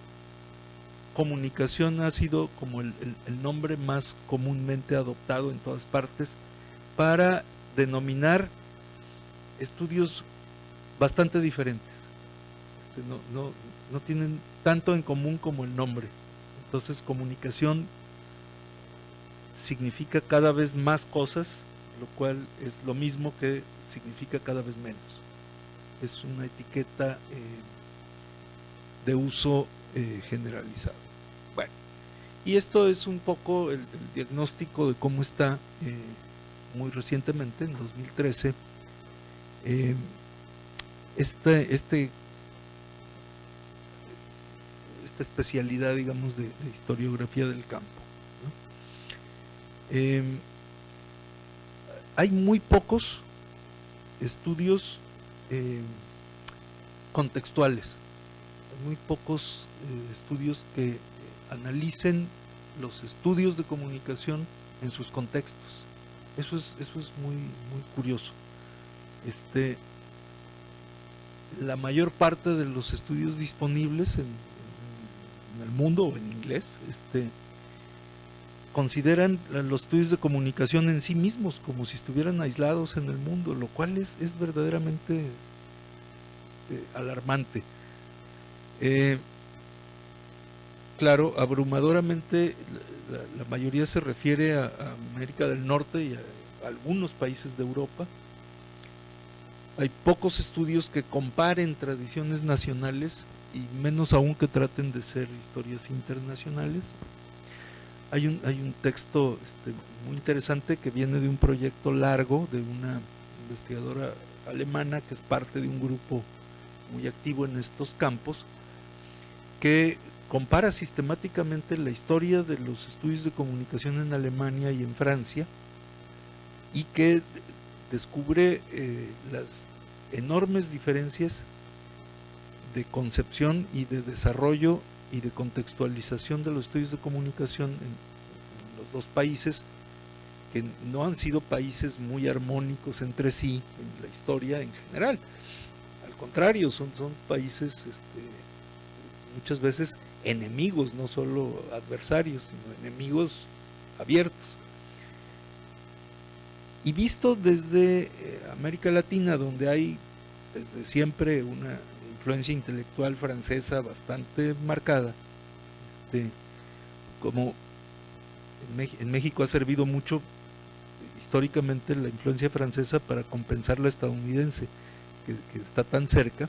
comunicación ha sido como el nombre más comúnmente adoptado en todas partes para denominar estudios bastante diferentes. No tienen tanto en común como el nombre. Entonces, comunicación significa cada vez más cosas, lo cual es lo mismo que significa cada vez menos. Es una etiqueta de uso generalizado. Bueno, y esto es un poco el diagnóstico de cómo está muy recientemente, en 2013, esta especialidad, digamos, de historiografía del campo, ¿no? Hay muy pocos estudios contextuales, muy pocos estudios que analicen los estudios de comunicación en sus contextos. Eso es muy curioso. La mayor parte de los estudios disponibles en el mundo, o en inglés, consideran los estudios de comunicación en sí mismos como si estuvieran aislados en el mundo, lo cual es verdaderamente alarmante. Claro, abrumadoramente la mayoría se refiere a América del Norte y a algunos países de Europa. Hay pocos estudios que comparen tradiciones nacionales y menos aún que traten de ser historias internacionales. Hay un texto muy interesante que viene de un proyecto largo de una investigadora alemana que es parte de un grupo muy activo en estos campos, que compara sistemáticamente la historia de los estudios de comunicación en Alemania y en Francia, y que descubre las enormes diferencias de concepción y de desarrollo y de contextualización de los estudios de comunicación en los dos países, que no han sido países muy armónicos entre sí en la historia en general. Al contrario, son países muchas veces enemigos, no solo adversarios, sino enemigos abiertos. Y visto desde América Latina, donde hay desde siempre una influencia intelectual francesa bastante marcada, como en México ha servido mucho históricamente la influencia francesa para compensar la estadounidense, que está tan cerca,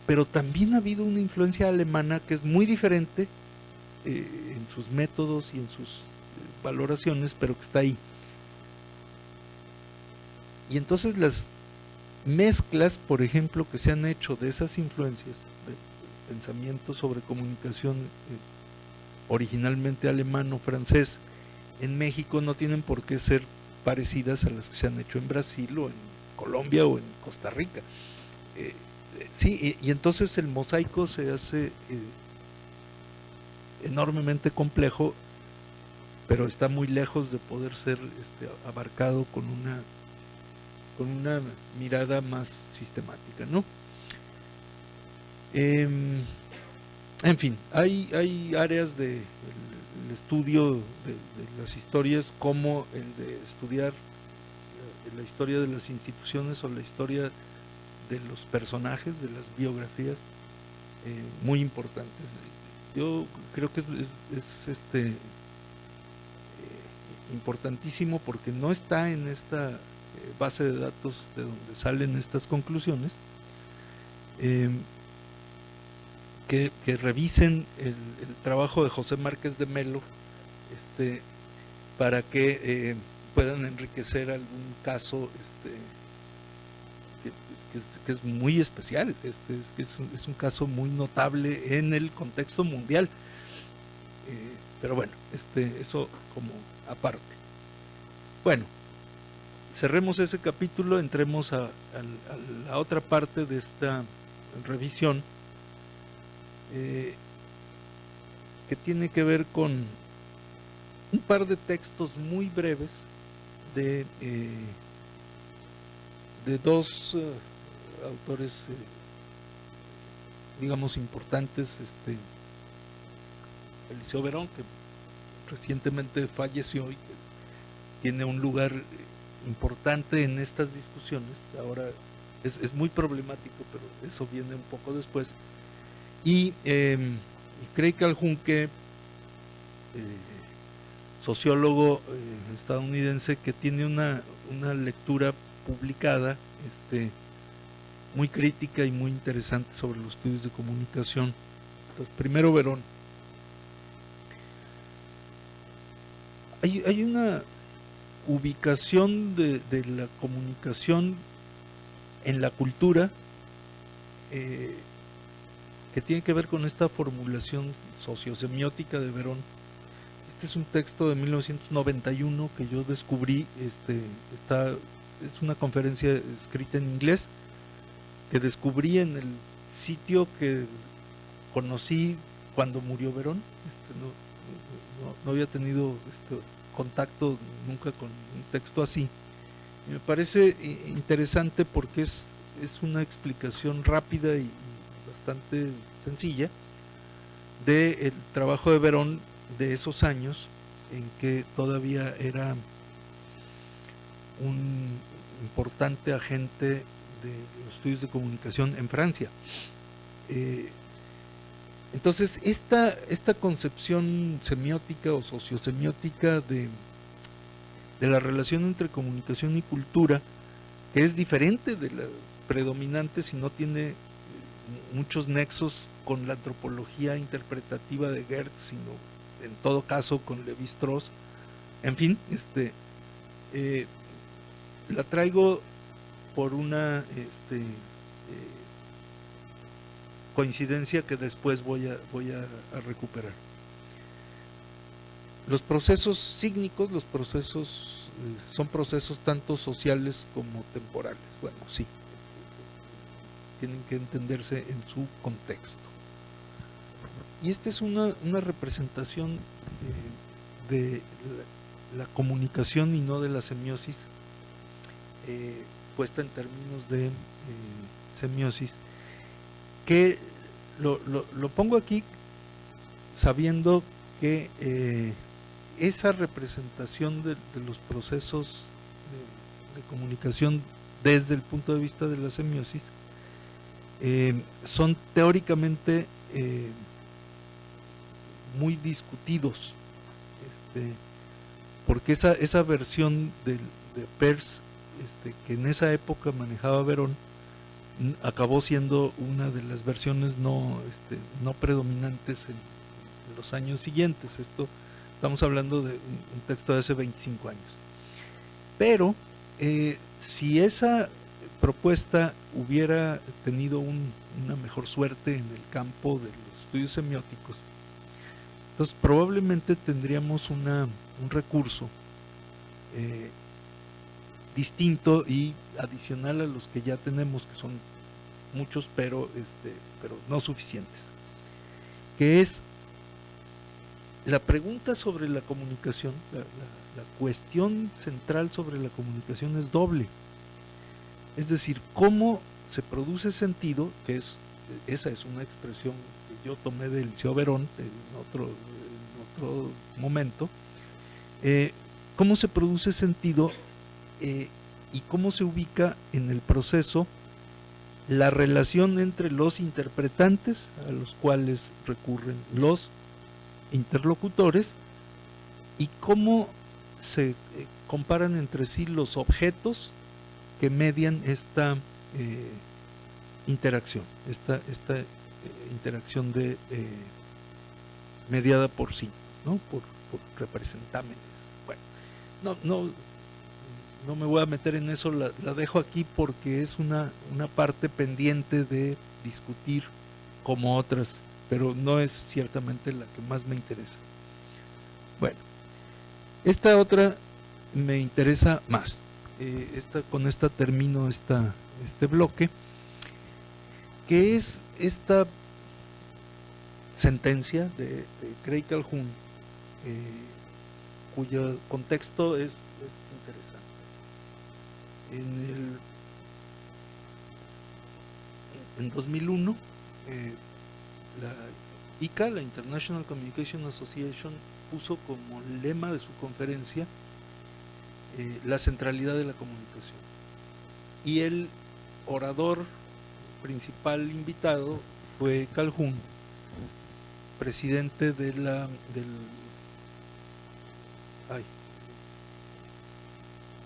pero también ha habido una influencia alemana que es muy diferente en sus métodos y en sus valoraciones, pero que está ahí. Y entonces las mezclas, por ejemplo, que se han hecho de esas influencias, de pensamiento sobre comunicación originalmente alemán o francés, en México no tienen por qué ser parecidas a las que se han hecho en Brasil o en Colombia o en Costa Rica. Sí, y entonces el mosaico se hace enormemente complejo, pero está muy lejos de poder ser abarcado con una mirada más sistemática, ¿no? En fin, hay áreas del estudio de las historias, como el de estudiar la historia de las instituciones o la historia de los personajes, de las biografías, muy importantes. Yo creo que es importantísimo porque no está en esta base de datos de donde salen estas conclusiones, que revisen el trabajo de José Márquez de Melo, para que puedan enriquecer algún caso que es muy especial, es un caso muy notable en el contexto mundial, pero bueno, eso como aparte. Bueno, cerremos ese capítulo, entremos a la otra parte de esta revisión, que tiene que ver con un par de textos muy breves de dos autores, digamos, importantes. Eliseo Verón, que recientemente falleció y que tiene un lugar importante en estas discusiones. Ahora es muy problemático, pero eso viene un poco después. Y Craig Calhoun-que, sociólogo estadounidense, que tiene una lectura publicada muy crítica y muy interesante sobre los estudios de comunicación. Entonces, primero Verón. Hay una ubicación de la comunicación en la cultura que tiene que ver con esta formulación sociosemiótica de Verón. Este es un texto de 1991 que yo descubrí, es una conferencia escrita en inglés que descubrí en el sitio que conocí cuando murió Verón. No había tenido contacto nunca con un texto así. Y me parece interesante porque es una explicación rápida y bastante sencilla del trabajo de Verón de esos años, en que todavía era un importante agente de los estudios de comunicación en Francia. Entonces, esta concepción semiótica o sociosemiótica de la relación entre comunicación y cultura, que es diferente de la predominante, si no tiene muchos nexos con la antropología interpretativa de Goethe, sino en todo caso con Lévi-Strauss. En fin, la traigo por una coincidencia que después voy a recuperar. Los procesos sígnicos, son procesos tanto sociales como temporales. Bueno, sí, tienen que entenderse en su contexto. Y esta es una representación de la comunicación y no de la semiosis, puesta en términos de semiosis, que lo pongo aquí sabiendo que esa representación de los procesos de comunicación desde el punto de vista de la semiosis son teóricamente muy discutidos. porque esa versión de Peirce, que en esa época manejaba Verón, acabó siendo una de las versiones no predominantes en los años siguientes. Estamos hablando de un texto de hace 25 años. Pero si esa propuesta hubiera tenido una mejor suerte en el campo de los estudios semióticos, entonces probablemente tendríamos un recurso distinto y adicional a los que ya tenemos, que son muchos, pero no suficientes, que es la pregunta sobre la comunicación. La cuestión central sobre la comunicación es doble, es decir, cómo se produce sentido, que esa es una expresión que yo tomé del Liceo Verón en otro momento, cómo se produce sentido y cómo se ubica en el proceso la relación entre los interpretantes, a los cuales recurren los interlocutores, y cómo se comparan entre sí los objetos que median esta interacción, esta interacción mediada por sí, ¿no? por representámenes. Bueno, no me voy a meter en eso, la dejo aquí porque es una parte pendiente de discutir como otras, pero no es ciertamente la que más me interesa. Bueno, esta otra me interesa más. Con esta termino este bloque, que es esta sentencia de Craig Calhoun, cuyo contexto es interesante. En 2001, la ICA, la International Communication Association, puso como lema de su conferencia la centralidad de la comunicación. Y el orador principal invitado fue Calhoun, presidente del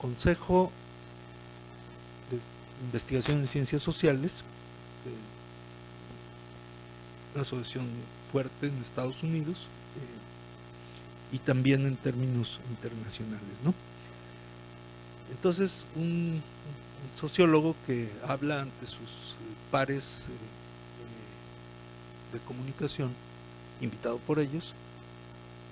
Consejo de Investigación en Ciencias Sociales, una asociación fuerte en Estados Unidos, y también en términos internacionales, ¿no? Entonces, un sociólogo que habla ante sus pares de comunicación, invitado por ellos,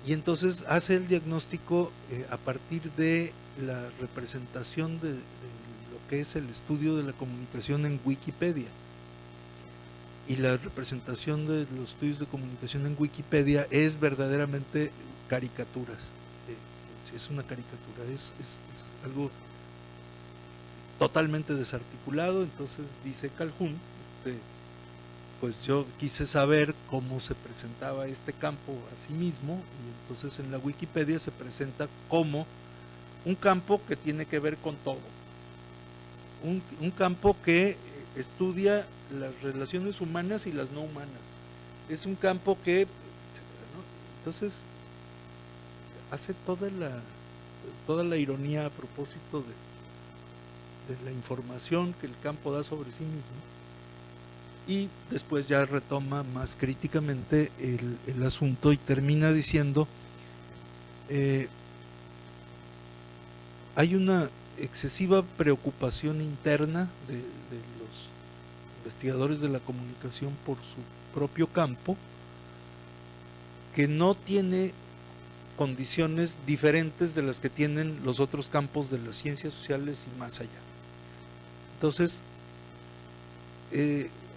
y entonces hace el diagnóstico a partir de la representación de lo que es el estudio de la comunicación en Wikipedia. Y la representación de los estudios de comunicación en Wikipedia es verdaderamente caricaturas. Es una caricatura, es algo totalmente desarticulado. Entonces dice Calhoun, pues yo quise saber cómo se presentaba este campo a sí mismo, y entonces en la Wikipedia se presenta como un campo que tiene que ver con todo, un campo que estudia las relaciones humanas y las no humanas, es un campo que, ¿no? Entonces hace toda la ironía a propósito de la información que el campo da sobre sí mismo, y después ya retoma más críticamente el asunto y termina diciendo hay una excesiva preocupación interna de los investigadores de la comunicación por su propio campo, que no tiene condiciones diferentes de las que tienen los otros campos de las ciencias sociales y más allá. Entonces,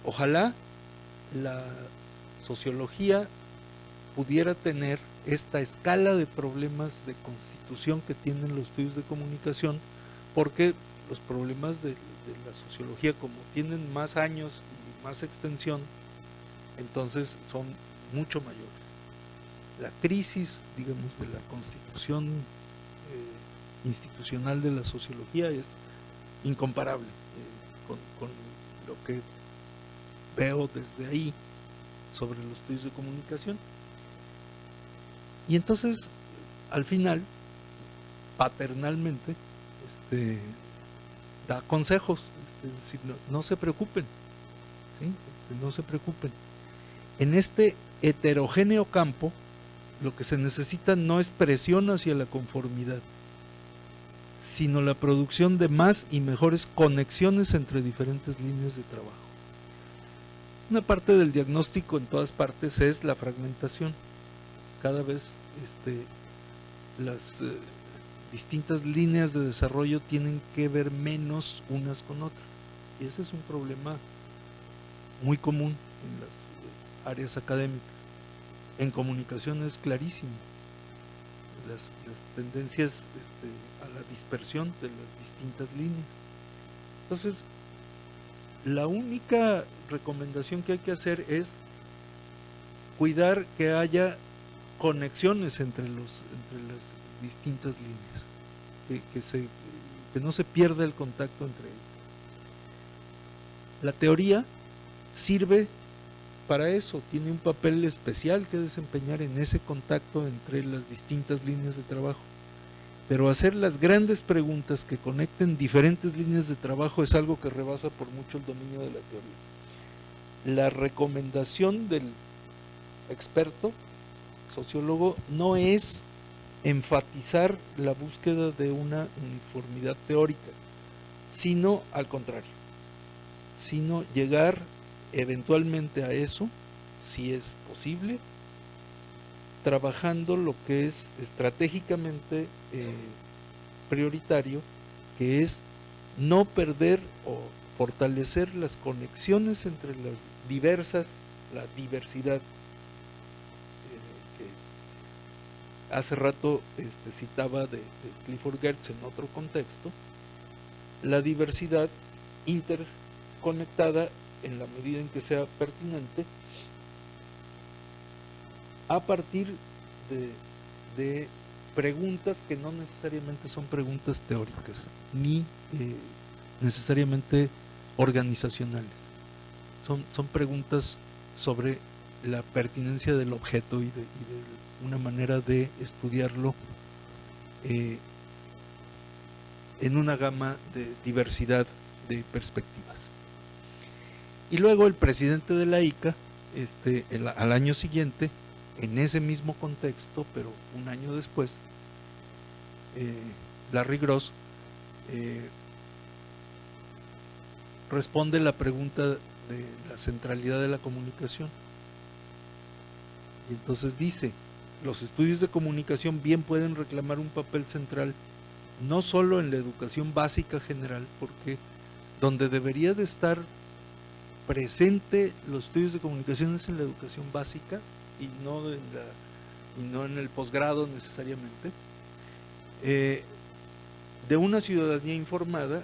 ojalá la sociología pudiera tener esta escala de problemas de constitución que tienen los estudios de comunicación, porque los problemas de la sociología, como tienen más años y más extensión, entonces son mucho mayores. La crisis, digamos, de la constitución institucional de la sociología es incomparable con lo que veo desde ahí sobre los estudios de comunicación. Y entonces, al final, paternalmente da consejos, es decir, no se preocupen, ¿sí? No se preocupen. En este heterogéneo campo, lo que se necesita no es presión hacia la conformidad, sino la producción de más y mejores conexiones entre diferentes líneas de trabajo. Una parte del diagnóstico en todas partes es la fragmentación. Cada vez las distintas líneas de desarrollo tienen que ver menos unas con otras. Y ese es un problema muy común en las áreas académicas. En comunicación es clarísimo. Las tendencias a la dispersión de las distintas líneas. Entonces, la única recomendación que hay que hacer es cuidar que haya conexiones entre las distintas líneas, que no se pierda el contacto entre ellas. La teoría sirve para eso, tiene un papel especial que desempeñar en ese contacto entre las distintas líneas de trabajo, pero hacer las grandes preguntas que conecten diferentes líneas de trabajo es algo que rebasa por mucho el dominio de la teoría. La recomendación del experto sociólogo no es enfatizar la búsqueda de una uniformidad teórica, sino al contrario, sino llegar eventualmente a eso, si es posible, trabajando lo que es estratégicamente prioritario, que es no perder o fortalecer las conexiones entre las diversas, la diversidad que hace rato citaba de Clifford Geertz en otro contexto, la diversidad interconectada en la medida en que sea pertinente, a partir de preguntas que no necesariamente son preguntas teóricas, ni necesariamente organizacionales. Son preguntas sobre la pertinencia del objeto y de una manera de estudiarlo en una gama de diversidad de perspectivas. Y luego el presidente de la ICA, al año siguiente, en ese mismo contexto, pero un año después, Larry Gross responde la pregunta de la centralidad de la comunicación. Y entonces dice, los estudios de comunicación bien pueden reclamar un papel central, no solo en la educación básica general, porque donde debería de estar presente los estudios de comunicación es en la educación básica y no en el posgrado necesariamente, de una ciudadanía informada,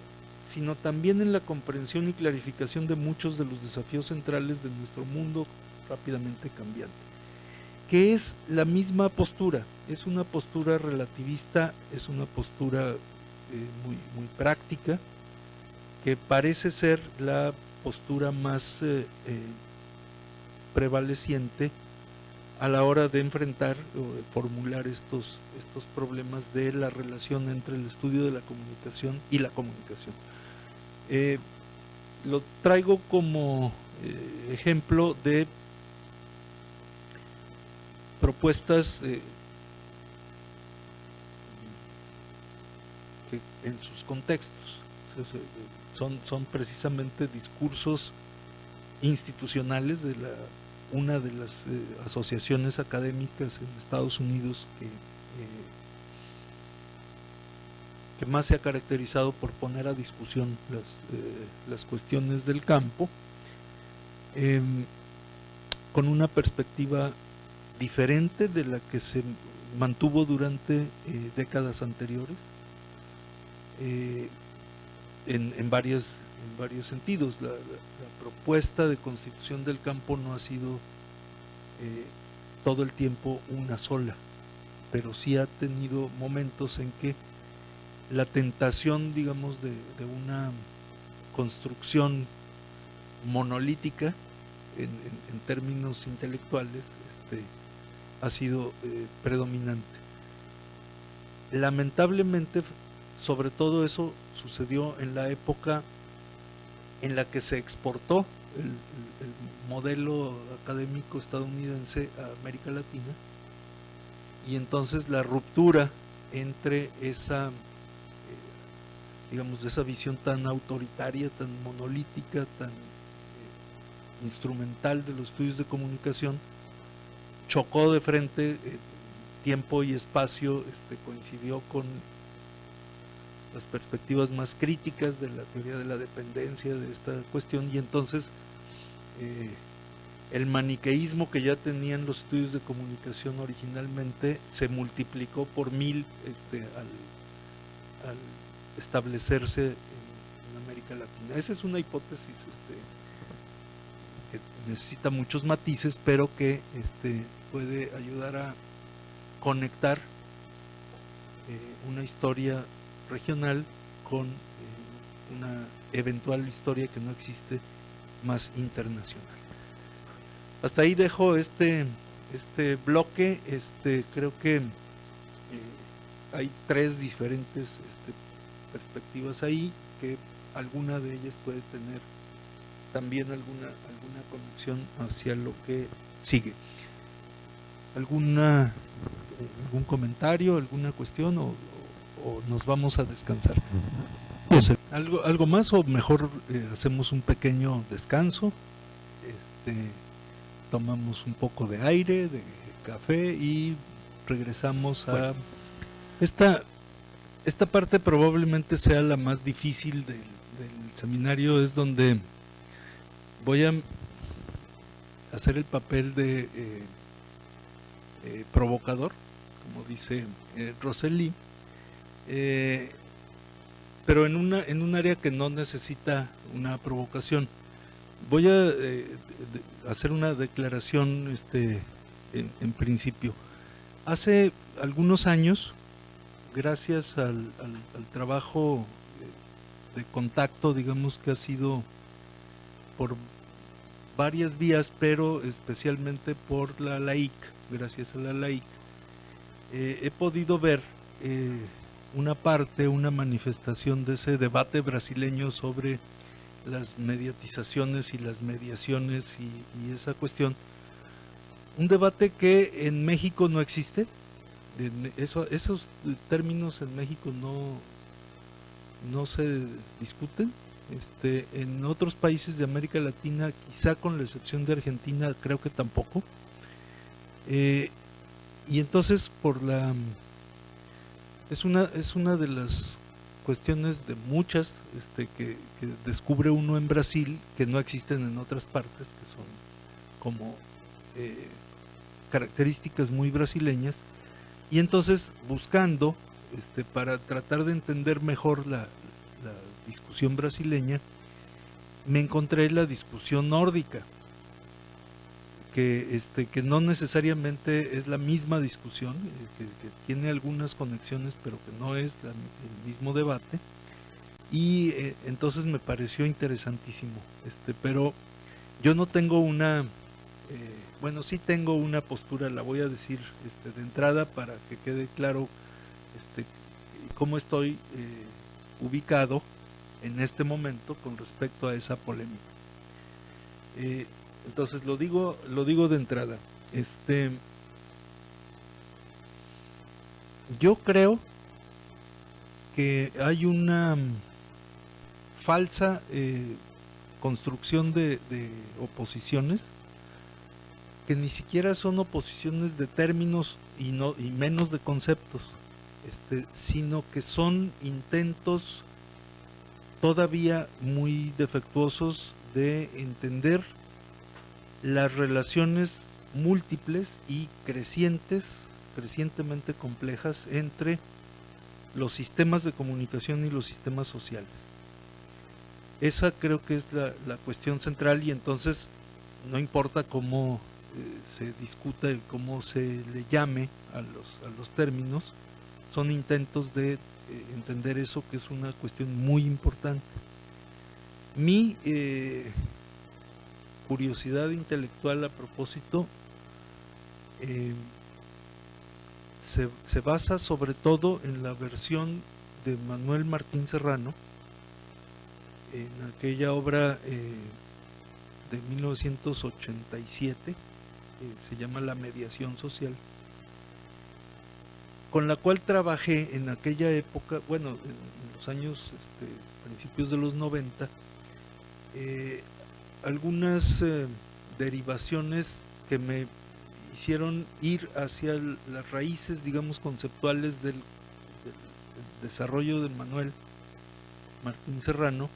sino también en la comprensión y clarificación de muchos de los desafíos centrales de nuestro mundo rápidamente cambiante, que es la misma postura, es una postura relativista, es una postura muy, muy práctica, que parece ser la postura más prevaleciente a la hora de enfrentar o de formular estos problemas de la relación entre el estudio de la comunicación y la comunicación. Lo traigo como ejemplo de propuestas que en sus contextos son precisamente discursos institucionales de una de las asociaciones académicas en Estados Unidos que más se ha caracterizado por poner a discusión las cuestiones del campo con una perspectiva diferente de la que se mantuvo durante décadas anteriores en varios sentidos. La propuesta de constitución del campo no ha sido todo el tiempo una sola, pero sí ha tenido momentos en que la tentación, digamos, de una construcción monolítica en términos intelectuales ha sido predominante. lamentablemente, sobre todo eso sucedió en la época en la que se exportó el modelo académico estadounidense a América Latina, y entonces la ruptura entre esa, digamos, de esa visión tan autoritaria, tan monolítica, tan instrumental de los estudios de comunicación, chocó de frente, tiempo y espacio coincidió con las perspectivas más críticas de la teoría de la dependencia de esta cuestión, y entonces el maniqueísmo que ya tenían los estudios de comunicación originalmente se multiplicó por 1000 al establecerse en América Latina. Esa es una hipótesis que necesita muchos matices, pero que puede ayudar a conectar una historia regional con una eventual historia que no existe más internacional. Hasta ahí dejo este bloque. Creo que hay 3 diferentes perspectivas ahí, que alguna de ellas puede tener también alguna conexión hacia lo que sigue. ¿Algún comentario, alguna cuestión, o nos vamos a descansar? No sé, ¿algo más, o mejor hacemos un pequeño descanso? Tomamos un poco de aire, de café, y regresamos a esta parte. Probablemente sea la más difícil del seminario, es donde voy a hacer el papel de provocador, como dice Rosselli, pero en un área que no necesita una provocación. Voy a hacer una declaración en principio. Hace algunos años, gracias al trabajo de contacto, digamos, que ha sido por varias vías, pero especialmente por la LAIC, gracias a la LAIC, he podido ver una manifestación de ese debate brasileño sobre las mediatizaciones y las mediaciones y esa cuestión. Un debate que en México no existe. Esos términos en México no se discuten. En otros países de América Latina, quizá con la excepción de Argentina, creo que tampoco. Y entonces es una de las cuestiones de muchas que descubre uno en Brasil, que no existen en otras partes, que son como características muy brasileñas. Y entonces, buscando para tratar de entender mejor la discusión brasileña, me encontré la discusión nórdica, que no necesariamente es la misma discusión, que tiene algunas conexiones, pero que no es el mismo debate, y entonces me pareció interesantísimo. Pero yo no tengo bueno, sí tengo una postura, la voy a decir de entrada para que quede claro cómo estoy ubicado en este momento con respecto a esa polémica. Entonces lo digo de entrada. Yo creo que hay una falsa construcción de oposiciones, que ni siquiera son oposiciones de términos y menos de conceptos, sino que son intentos todavía muy defectuosos de entender las relaciones múltiples y crecientemente complejas entre los sistemas de comunicación y los sistemas sociales. Esa creo que es la cuestión central, y entonces no importa cómo se discuta y cómo se le llame a los términos, son intentos de entender eso, que es una cuestión muy importante. Mi curiosidad intelectual a propósito se basa sobre todo en la versión de Manuel Martín Serrano, en aquella obra de 1987, se llama La mediación social, con la cual trabajé en aquella época, bueno, en los años, principios de los 90, algunas derivaciones que me hicieron ir hacia las raíces, digamos, conceptuales del desarrollo de Manuel Martín Serrano,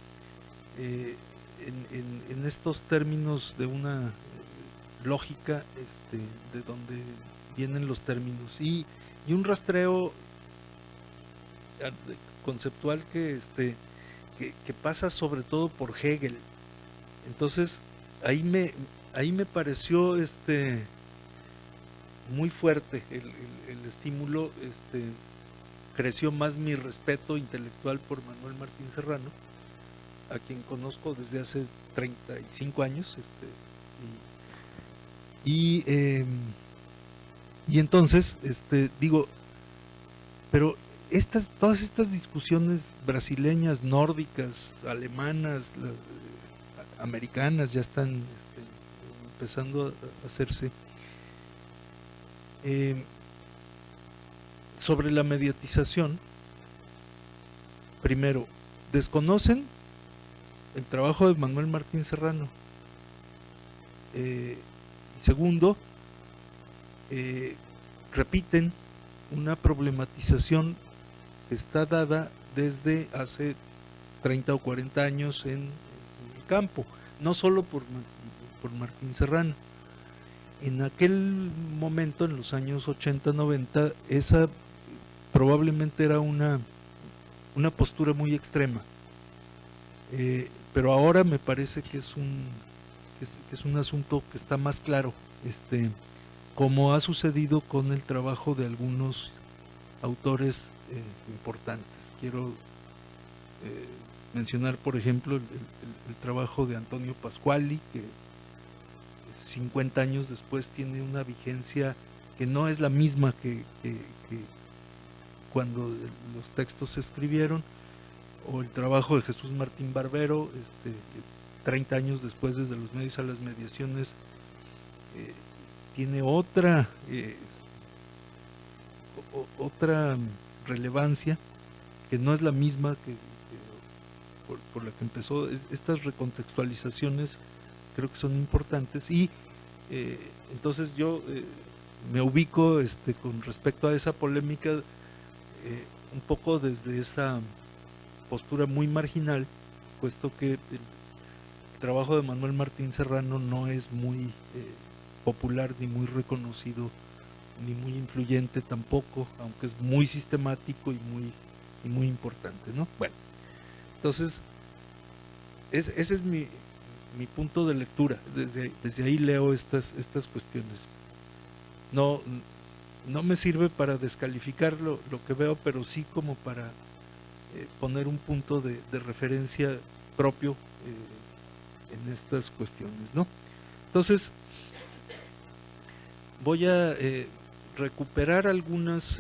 en estos términos de una lógica de donde vienen los términos y un rastreo conceptual que pasa sobre todo por Hegel. Entonces ahí me pareció muy fuerte el estímulo, creció más mi respeto intelectual por Manuel Martín Serrano, a quien conozco desde hace 35 años, y entonces digo, pero todas estas discusiones brasileñas, nórdicas, alemanas, americanas ya están empezando a hacerse sobre la mediatización. Primero, desconocen el trabajo de Manuel Martín Serrano. Segundo, repiten una problematización que está dada desde hace 30 o 40 años en el campo, no solo por Martín Serrano. En aquel momento, en los años 80, 90, esa probablemente era una postura muy extrema, pero ahora me parece que es un asunto que está más claro, como ha sucedido con el trabajo de algunos autores importantes. Quiero mencionar, por ejemplo, el trabajo de Antonio Pasquali, que 50 años después tiene una vigencia que no es la misma que cuando los textos se escribieron, o el trabajo de Jesús Martín Barbero, 30 años después, desde los medios a las mediaciones, tiene otra relevancia, que no es la misma que por la que empezó. Estas recontextualizaciones creo que son importantes, y entonces yo me ubico con respecto a esa polémica un poco desde esa postura muy marginal, puesto que el trabajo de Manuel Martín Serrano no es muy popular, ni muy reconocido, ni muy influyente tampoco, aunque es muy sistemático y muy importante, ¿no? Bueno, entonces ese es mi punto de lectura. Desde ahí leo estas cuestiones. No me sirve para descalificar lo que veo, pero sí como para poner un punto de referencia propio en estas cuestiones, ¿no? Entonces voy a recuperar algunos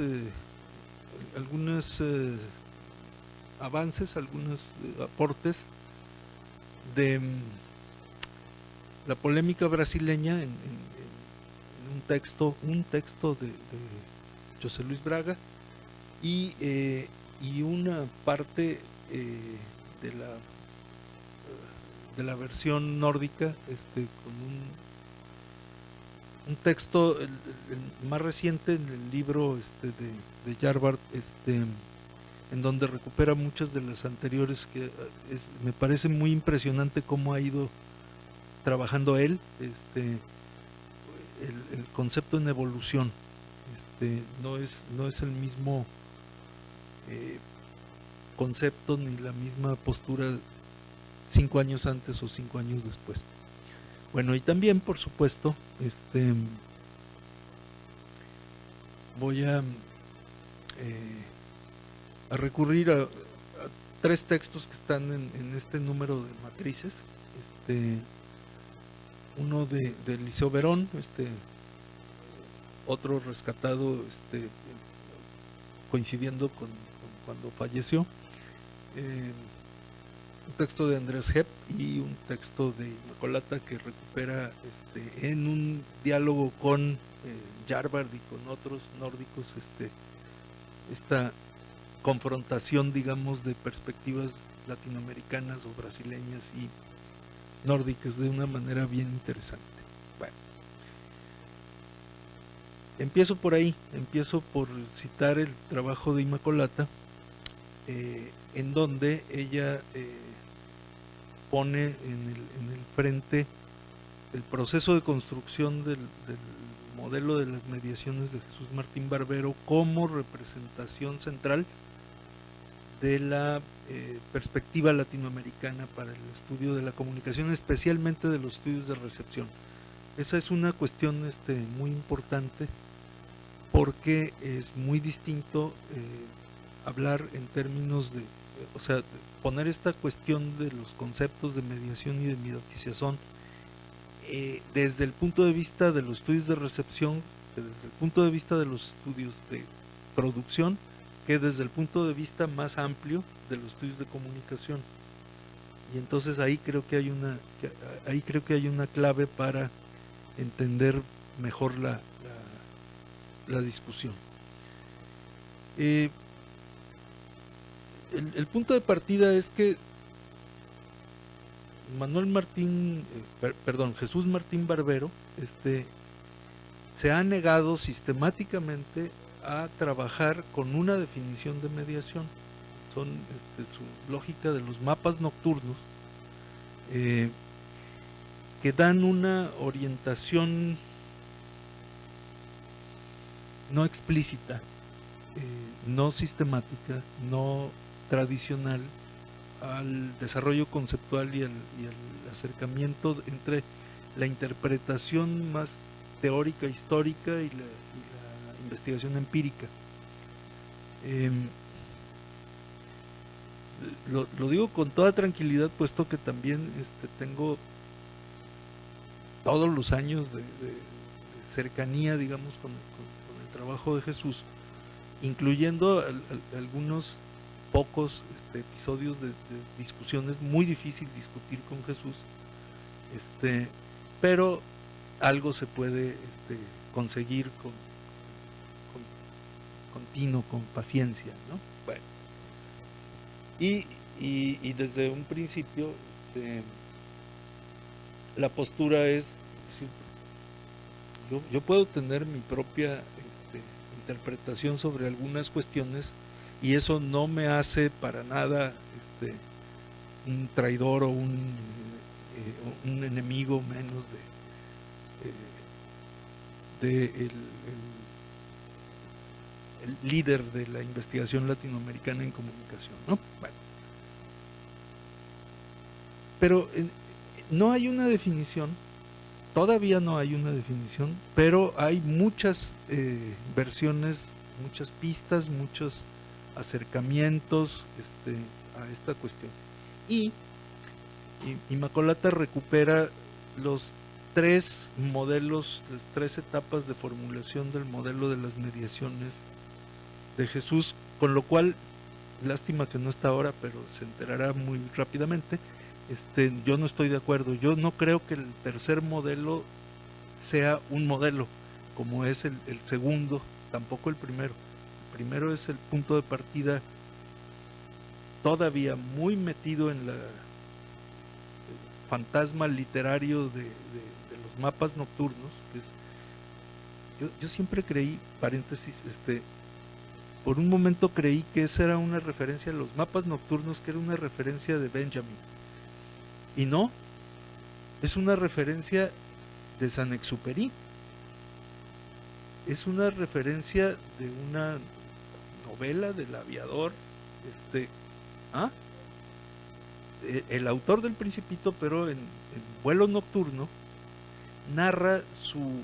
avances, algunos aportes de la polémica brasileña en un texto de José Luis Braga, y una parte de la versión nórdica, con un texto el más reciente, en el libro de Jarbart, en donde recupera muchas de las anteriores, que me parece muy impresionante cómo ha ido trabajando él el concepto en evolución. No es el mismo concepto ni la misma postura 5 años antes o 5 años después. Bueno, y también, por supuesto, voy a recurrir a 3 textos que están en este número de matrices. Uno de Liceo Verón, otro rescatado coincidiendo con cuando falleció, un texto de Andrés Hepp y un texto de Immacolata que recupera en un diálogo con Jarvard y con otros nórdicos esta confrontación, digamos, de perspectivas latinoamericanas o brasileñas y nórdicas de una manera bien interesante. Bueno, empiezo por ahí, empiezo por citar el trabajo de Immacolata, en donde ella pone en el frente el proceso de construcción del modelo de las mediaciones de Jesús Martín Barbero como representación central de la perspectiva latinoamericana para el estudio de la comunicación, especialmente de los estudios de recepción. Esa es una cuestión muy importante, porque es muy distinto hablar en términos de, o sea, poner esta cuestión de los conceptos de mediación y de midatización desde el punto de vista de los estudios de recepción, que desde el punto de vista de los estudios de producción, que desde el punto de vista más amplio de los estudios de comunicación. Y entonces ahí creo que hay una clave para entender mejor la discusión. El punto de partida es que Jesús Martín Barbero se ha negado sistemáticamente a trabajar con una definición de mediación. Son su lógica de los mapas nocturnos, que dan una orientación no explícita, no sistemática, no tradicional al desarrollo conceptual y al acercamiento entre la interpretación más teórica, histórica y la investigación empírica. Lo digo con toda tranquilidad, puesto que también tengo todos los años de cercanía, digamos, con el trabajo de Jesús, incluyendo algunos pocos episodios de discusiones. Muy difícil discutir con Jesús, pero algo se puede conseguir con continuo, con paciencia, ¿no? Bueno, y desde un principio la postura es decir, yo puedo tener mi propia interpretación sobre algunas cuestiones, y eso no me hace para nada un traidor o un enemigo menos el líder de la investigación latinoamericana en comunicación, ¿no? Bueno. Pero no hay una definición, todavía no hay una definición, pero hay muchas versiones, muchas pistas, muchos acercamientos a esta cuestión. Y Immacolata recupera los tres modelos, las tres etapas de formulación del modelo de las mediaciones de Jesús, con lo cual, lástima que no está ahora, pero se enterará muy rápidamente. Yo no estoy de acuerdo. Yo no creo que el tercer modelo sea un modelo, como es el segundo, tampoco el primero. El primero es el punto de partida todavía muy metido en el fantasma literario de los mapas nocturnos. Que es, yo siempre creí, paréntesis, por un momento creí que esa era una referencia a los mapas nocturnos, que era una referencia de Benjamin. Y no, es una referencia de Saint-Exupéry. Es una referencia de una novela del aviador, el autor del Principito, pero en Vuelo Nocturno, narra su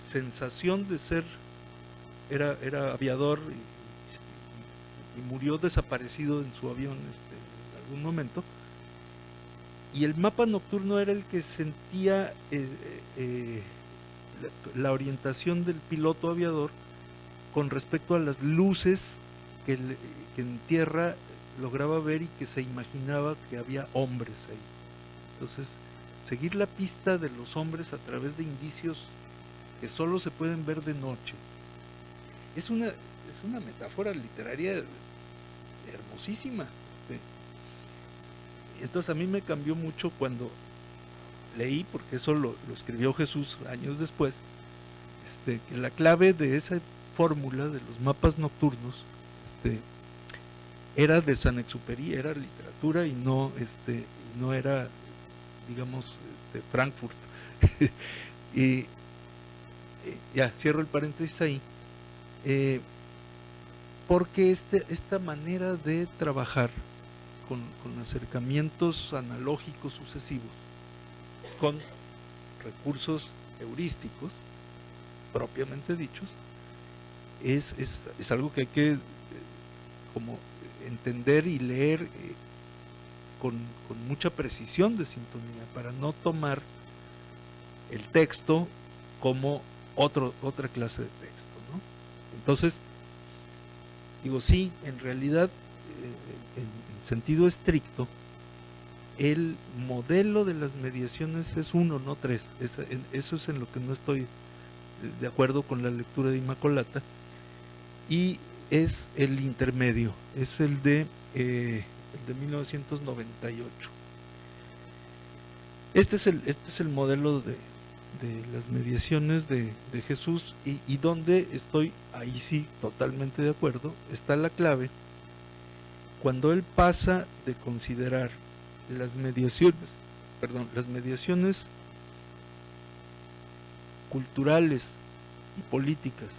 sensación de ser, era aviador y murió desaparecido en su avión en algún momento. Y el mapa nocturno era el que sentía la orientación del piloto aviador con respecto a las luces que en tierra lograba ver y que se imaginaba que había hombres ahí. Entonces, seguir la pista de los hombres a través de indicios que solo se pueden ver de noche. Es una metáfora literaria hermosísima. Entonces a mí me cambió mucho cuando leí, porque eso lo escribió Jesús años después, que la clave de esa fórmula de los mapas nocturnos era de Saint-Exupéry, era literatura y no era, digamos, Frankfurt. Y ya cierro el paréntesis ahí, porque esta manera de trabajar con acercamientos analógicos sucesivos, con recursos heurísticos propiamente dichos, es algo que hay que como entender y leer con mucha precisión de sintonía, para no tomar el texto como otra clase de texto, ¿no? Entonces, digo, sí, en realidad, en sentido estricto, el modelo de las mediaciones es 1, no 3. Eso es en lo que no estoy de acuerdo con la lectura de Immacolata, y es el intermedio, es el de 1998. Este es el modelo de las mediaciones de Jesús, y donde estoy, ahí sí, totalmente de acuerdo, está la clave, cuando él pasa de considerar las mediaciones culturales y políticas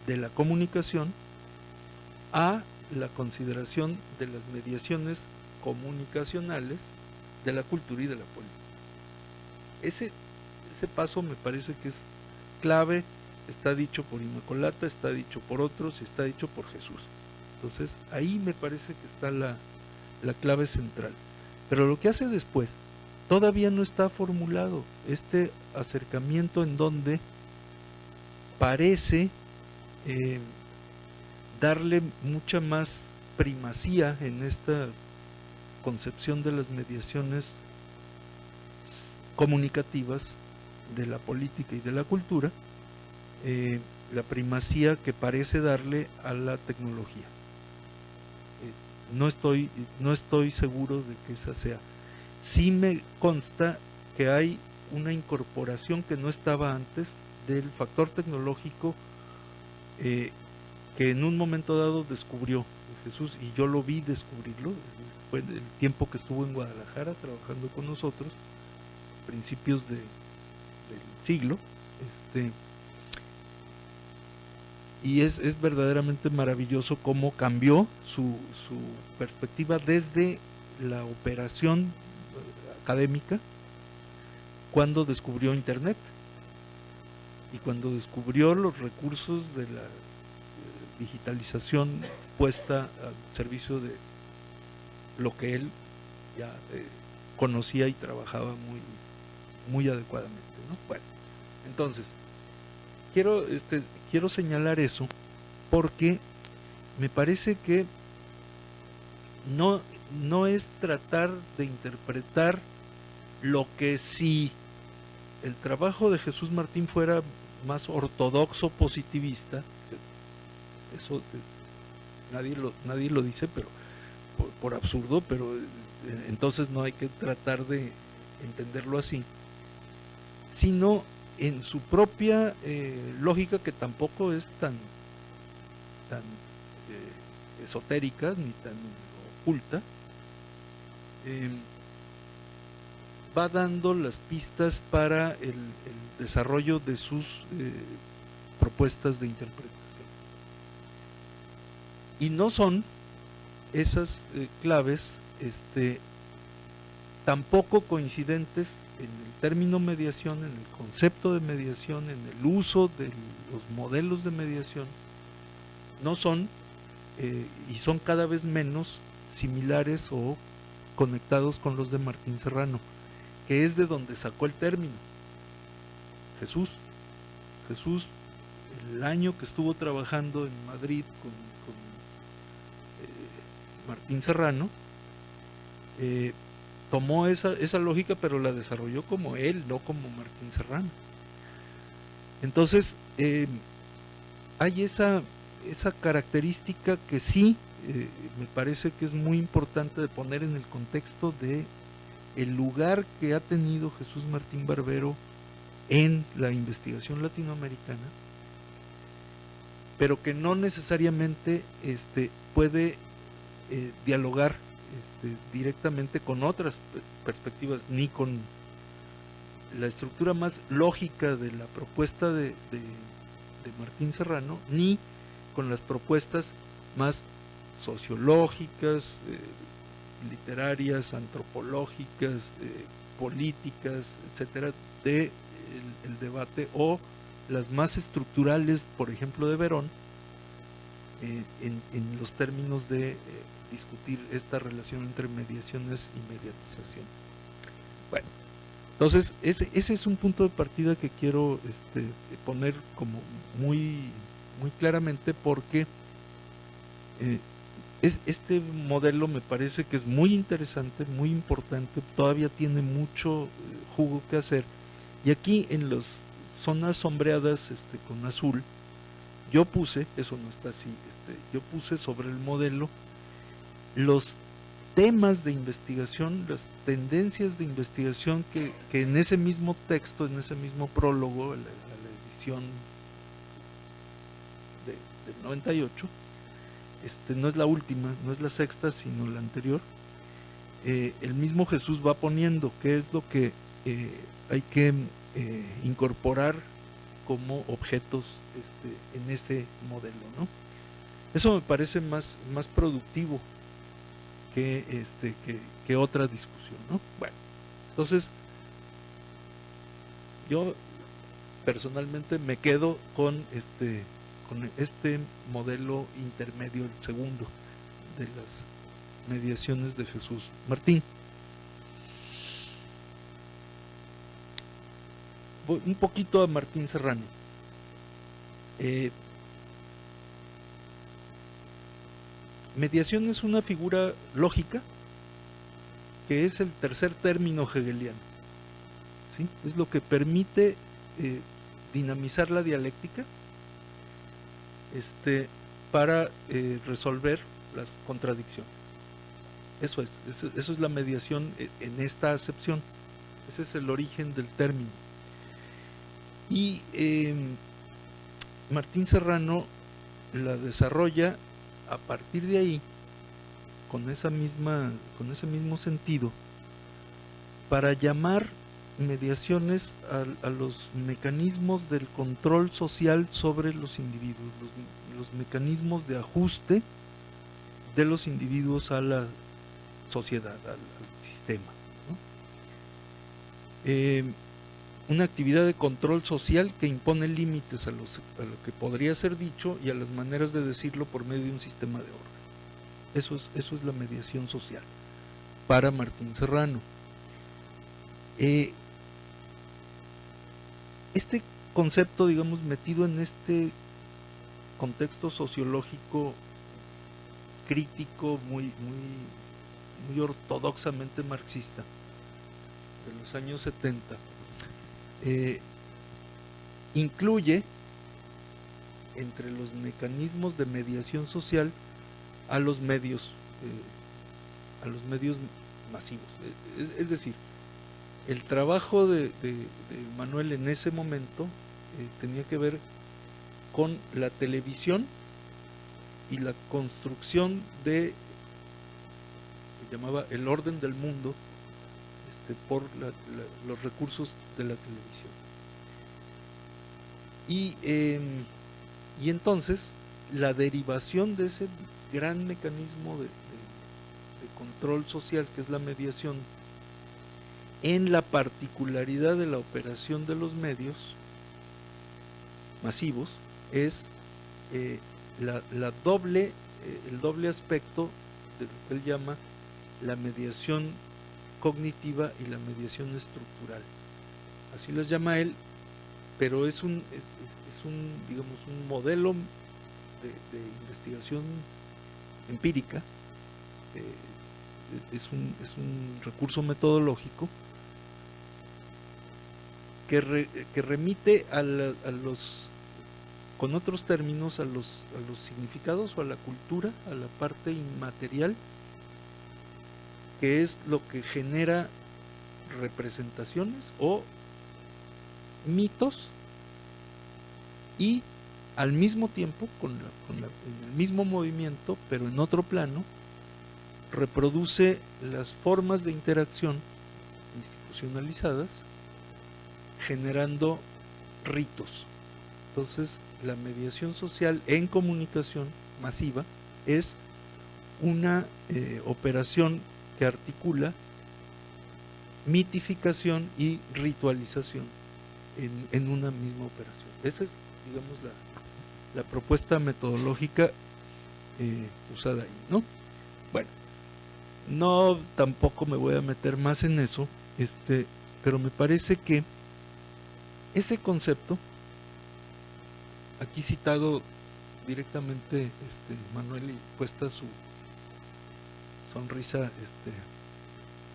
de la comunicación a la consideración de las mediaciones comunicacionales de la cultura y de la política. Ese paso me parece que es clave, está dicho por Immacolata, está dicho por otros y está dicho por Jesús. Entonces ahí me parece que está la clave central. Pero lo que hace después todavía no está formulado, este acercamiento en donde parece darle mucha más primacía en esta concepción de las mediaciones comunicativas de la política y de la cultura, la primacía que parece darle a la tecnología. No estoy seguro de que esa sea. Sí me consta que hay una incorporación que no estaba antes del factor tecnológico, que en un momento dado descubrió Jesús, y yo lo vi descubrirlo. Fue el tiempo que estuvo en Guadalajara trabajando con nosotros, principios del siglo, y es verdaderamente maravilloso cómo cambió su perspectiva desde la operación académica cuando descubrió Internet y cuando descubrió los recursos de la digitalización puesta al servicio de lo que él ya conocía y trabajaba muy adecuadamente, ¿no? Bueno, entonces quiero señalar eso porque me parece que no es tratar de interpretar lo que si el trabajo de Jesús Martín fuera más ortodoxo positivista, eso nadie lo dice, pero por absurdo, pero entonces no hay que tratar de entenderlo así, sino en su propia lógica, que tampoco es tan esotérica ni tan oculta, va dando las pistas para el desarrollo de sus propuestas de interpretación. Y no son esas claves tampoco coincidentes en el término mediación, en el concepto de mediación, en el uso de los modelos de mediación, no son y son cada vez menos similares o conectados con los de Martín Serrano, que es de donde sacó el término Jesús. Jesús, el año que estuvo trabajando en Madrid con Martín Serrano, tomó esa lógica, pero la desarrolló como él, no como Martín Serrano. Entonces, hay esa característica que sí me parece que es muy importante de poner en el contexto de el lugar que ha tenido Jesús Martín Barbero en la investigación latinoamericana, pero que no necesariamente puede dialogar directamente con otras perspectivas, ni con la estructura más lógica de la propuesta de Martín Serrano, ni con las propuestas más sociológicas, literarias, antropológicas, políticas, etcétera, de el debate, o las más estructurales, por ejemplo, de Verón, en los términos de discutir esta relación entre mediaciones y mediatizaciones. Bueno, entonces ese es un punto de partida que quiero poner como muy claramente, porque este modelo me parece que es muy interesante, muy importante, todavía tiene mucho jugo que hacer, y aquí en las zonas sombreadas con azul, yo puse, eso no está así, yo puse sobre el modelo los temas de investigación, las tendencias de investigación que en ese mismo texto, en ese mismo prólogo, a la edición del 98, no es la última, no es la sexta, sino la anterior, el mismo Jesús va poniendo qué es lo que hay que incorporar como objetos en ese modelo, ¿no? Eso me parece más productivo que otra discusión, ¿no? Bueno, entonces yo personalmente me quedo con este modelo intermedio, el segundo de las mediaciones de Jesús Martín. Voy un poquito a Martín Serrano. Mediación es una figura lógica que es el tercer término hegeliano, ¿sí? Es lo que permite dinamizar la dialéctica para resolver las contradicciones. Eso es la mediación en esta acepción. Ese es el origen del término. Y Martín Serrano la desarrolla a partir de ahí, con ese mismo sentido, para llamar mediaciones a los mecanismos del control social sobre los individuos, los mecanismos de ajuste de los individuos a la sociedad, al sistema, ¿no? Una actividad de control social que impone límites a lo que podría ser dicho y a las maneras de decirlo por medio de un sistema de orden. Eso es la mediación social para Martín Serrano. Este concepto, digamos, metido en este contexto sociológico crítico muy ortodoxamente marxista de los años 70, incluye entre los mecanismos de mediación social a los medios masivos. Es decir, el trabajo de Manuel en ese momento tenía que ver con la televisión y la construcción de, se llamaba el orden del mundo, por los recursos de la televisión. Y entonces la derivación de ese gran mecanismo de control social que es la mediación, en la particularidad de la operación de los medios masivos, es el doble aspecto de lo que él llama la mediación cognitiva y la mediación estructural. Así las llama él, pero es un, digamos, un modelo de investigación empírica, es un recurso metodológico que remite a los, con otros términos, a los significados o a la cultura, a la parte inmaterial, que es lo que genera representaciones o mitos, y al mismo tiempo, en el mismo movimiento, pero en otro plano, reproduce las formas de interacción institucionalizadas, generando ritos. Entonces, la mediación social en comunicación masiva es una operación que articula mitificación y ritualización en una misma operación. Esa es, digamos, la propuesta metodológica usada ahí, ¿no? Bueno, no tampoco me voy a meter más en eso, pero me parece que ese concepto, aquí citado directamente Manuel, y puesta su sonrisa,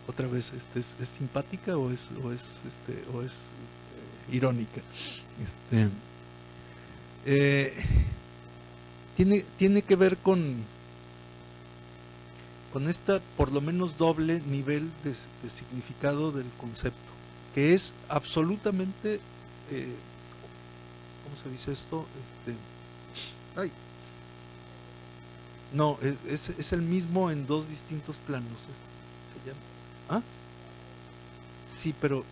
otra vez, ¿es simpática o es irónica? Tiene que ver con esta, por lo menos, doble nivel de significado del concepto, que es absolutamente, ¿cómo se dice esto? No, es el mismo en dos distintos planos. Se llama, ¿ah? Sí, pero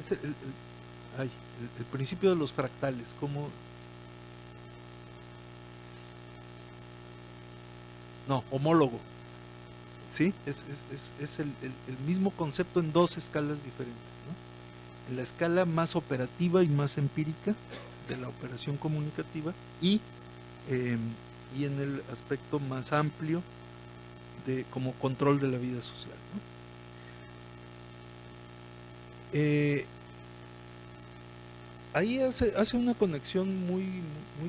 es el principio de los fractales, como no, homólogo, ¿sí? Es el mismo concepto en dos escalas diferentes, ¿no? En la escala más operativa y más empírica de la operación comunicativa, y en el aspecto más amplio de como control de la vida social, ¿no? Ahí hace una conexión muy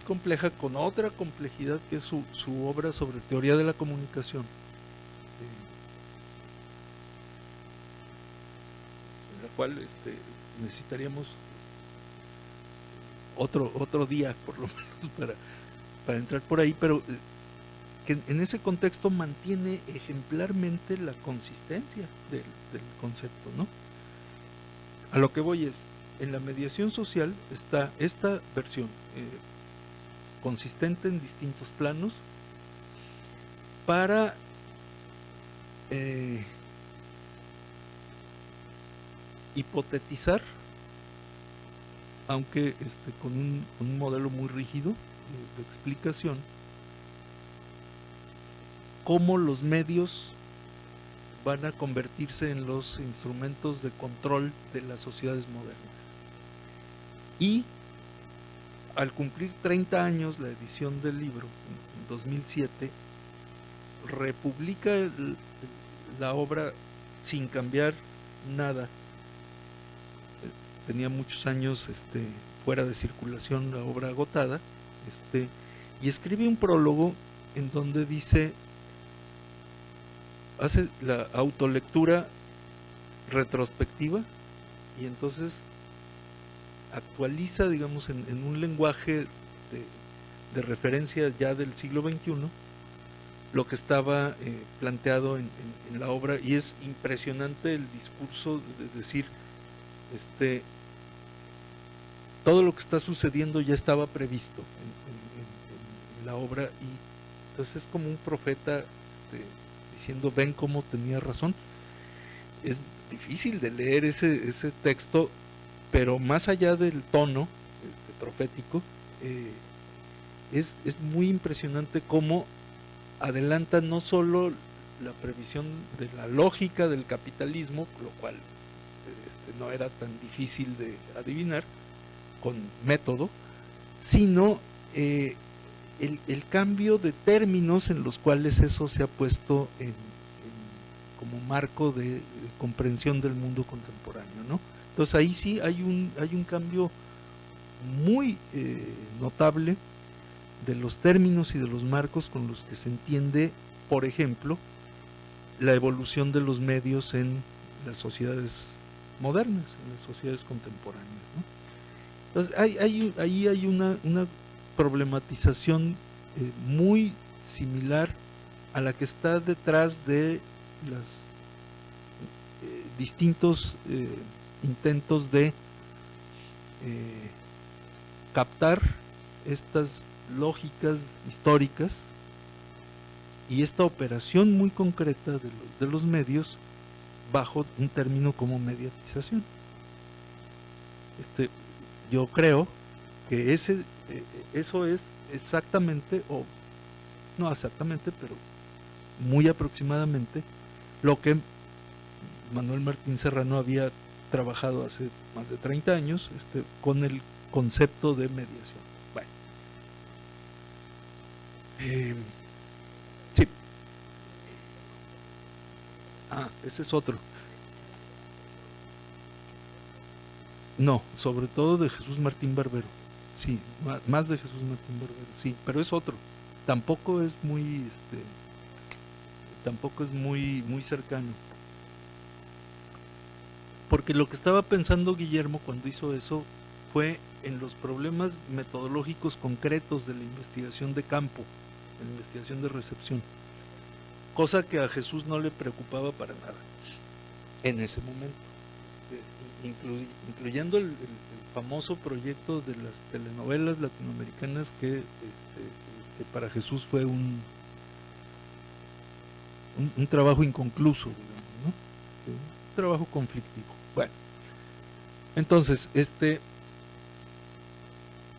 compleja con otra complejidad, que es su obra sobre teoría de la comunicación, en la cual necesitaríamos otro día, por lo menos, para entrar por ahí, pero que en ese contexto mantiene ejemplarmente la consistencia del concepto, ¿no? A lo que voy es, en la mediación social está esta versión consistente en distintos planos para hipotetizar, aunque con un modelo muy rígido de explicación, cómo los medios van a convertirse en los instrumentos de control de las sociedades modernas. Y al cumplir 30 años la edición del libro, en 2007, republica la obra sin cambiar nada. Tenía muchos años fuera de circulación la obra agotada, y escribe un prólogo en donde dice, hace la autolectura retrospectiva, y entonces actualiza, digamos, en un lenguaje de referencia ya del siglo XXI, lo que estaba planteado en la obra, y es impresionante el discurso de decir, todo lo que está sucediendo ya estaba previsto en la obra, y entonces es como un profeta diciendo, ven cómo tenía razón. Es difícil de leer ese texto, pero más allá del tono profético, es muy impresionante cómo adelanta no solo la previsión de la lógica del capitalismo, lo cual no era tan difícil de adivinar con método, sino el cambio de términos en los cuales eso se ha puesto como marco de comprensión del mundo contemporáneo, ¿no? Entonces ahí sí hay un cambio muy notable de los términos y de los marcos con los que se entiende, por ejemplo, la evolución de los medios en las sociedades modernas, en las sociedades contemporáneas, ¿no? Entonces ahí hay una problematización muy similar a la que está detrás de los distintos intentos de captar estas lógicas históricas y esta operación muy concreta de los medios bajo un término como mediatización. Yo creo que eso es exactamente, o no exactamente, pero muy aproximadamente lo que Manuel Martín Serrano había trabajado hace más de 30 años con el concepto de mediación. Bueno. Sí. Ese es otro. No, sobre todo de Jesús Martín Barbero. Sí, más de Jesús Martín Barbero, sí, pero es otro. Tampoco es muy muy cercano. Porque lo que estaba pensando Guillermo cuando hizo eso fue en los problemas metodológicos concretos de la investigación de campo, de la investigación de recepción, cosa que a Jesús no le preocupaba para nada en ese momento, incluyendo el famoso proyecto de las telenovelas latinoamericanas que para Jesús fue un trabajo inconcluso, digamos, ¿no? Un trabajo conflictivo. Bueno, entonces,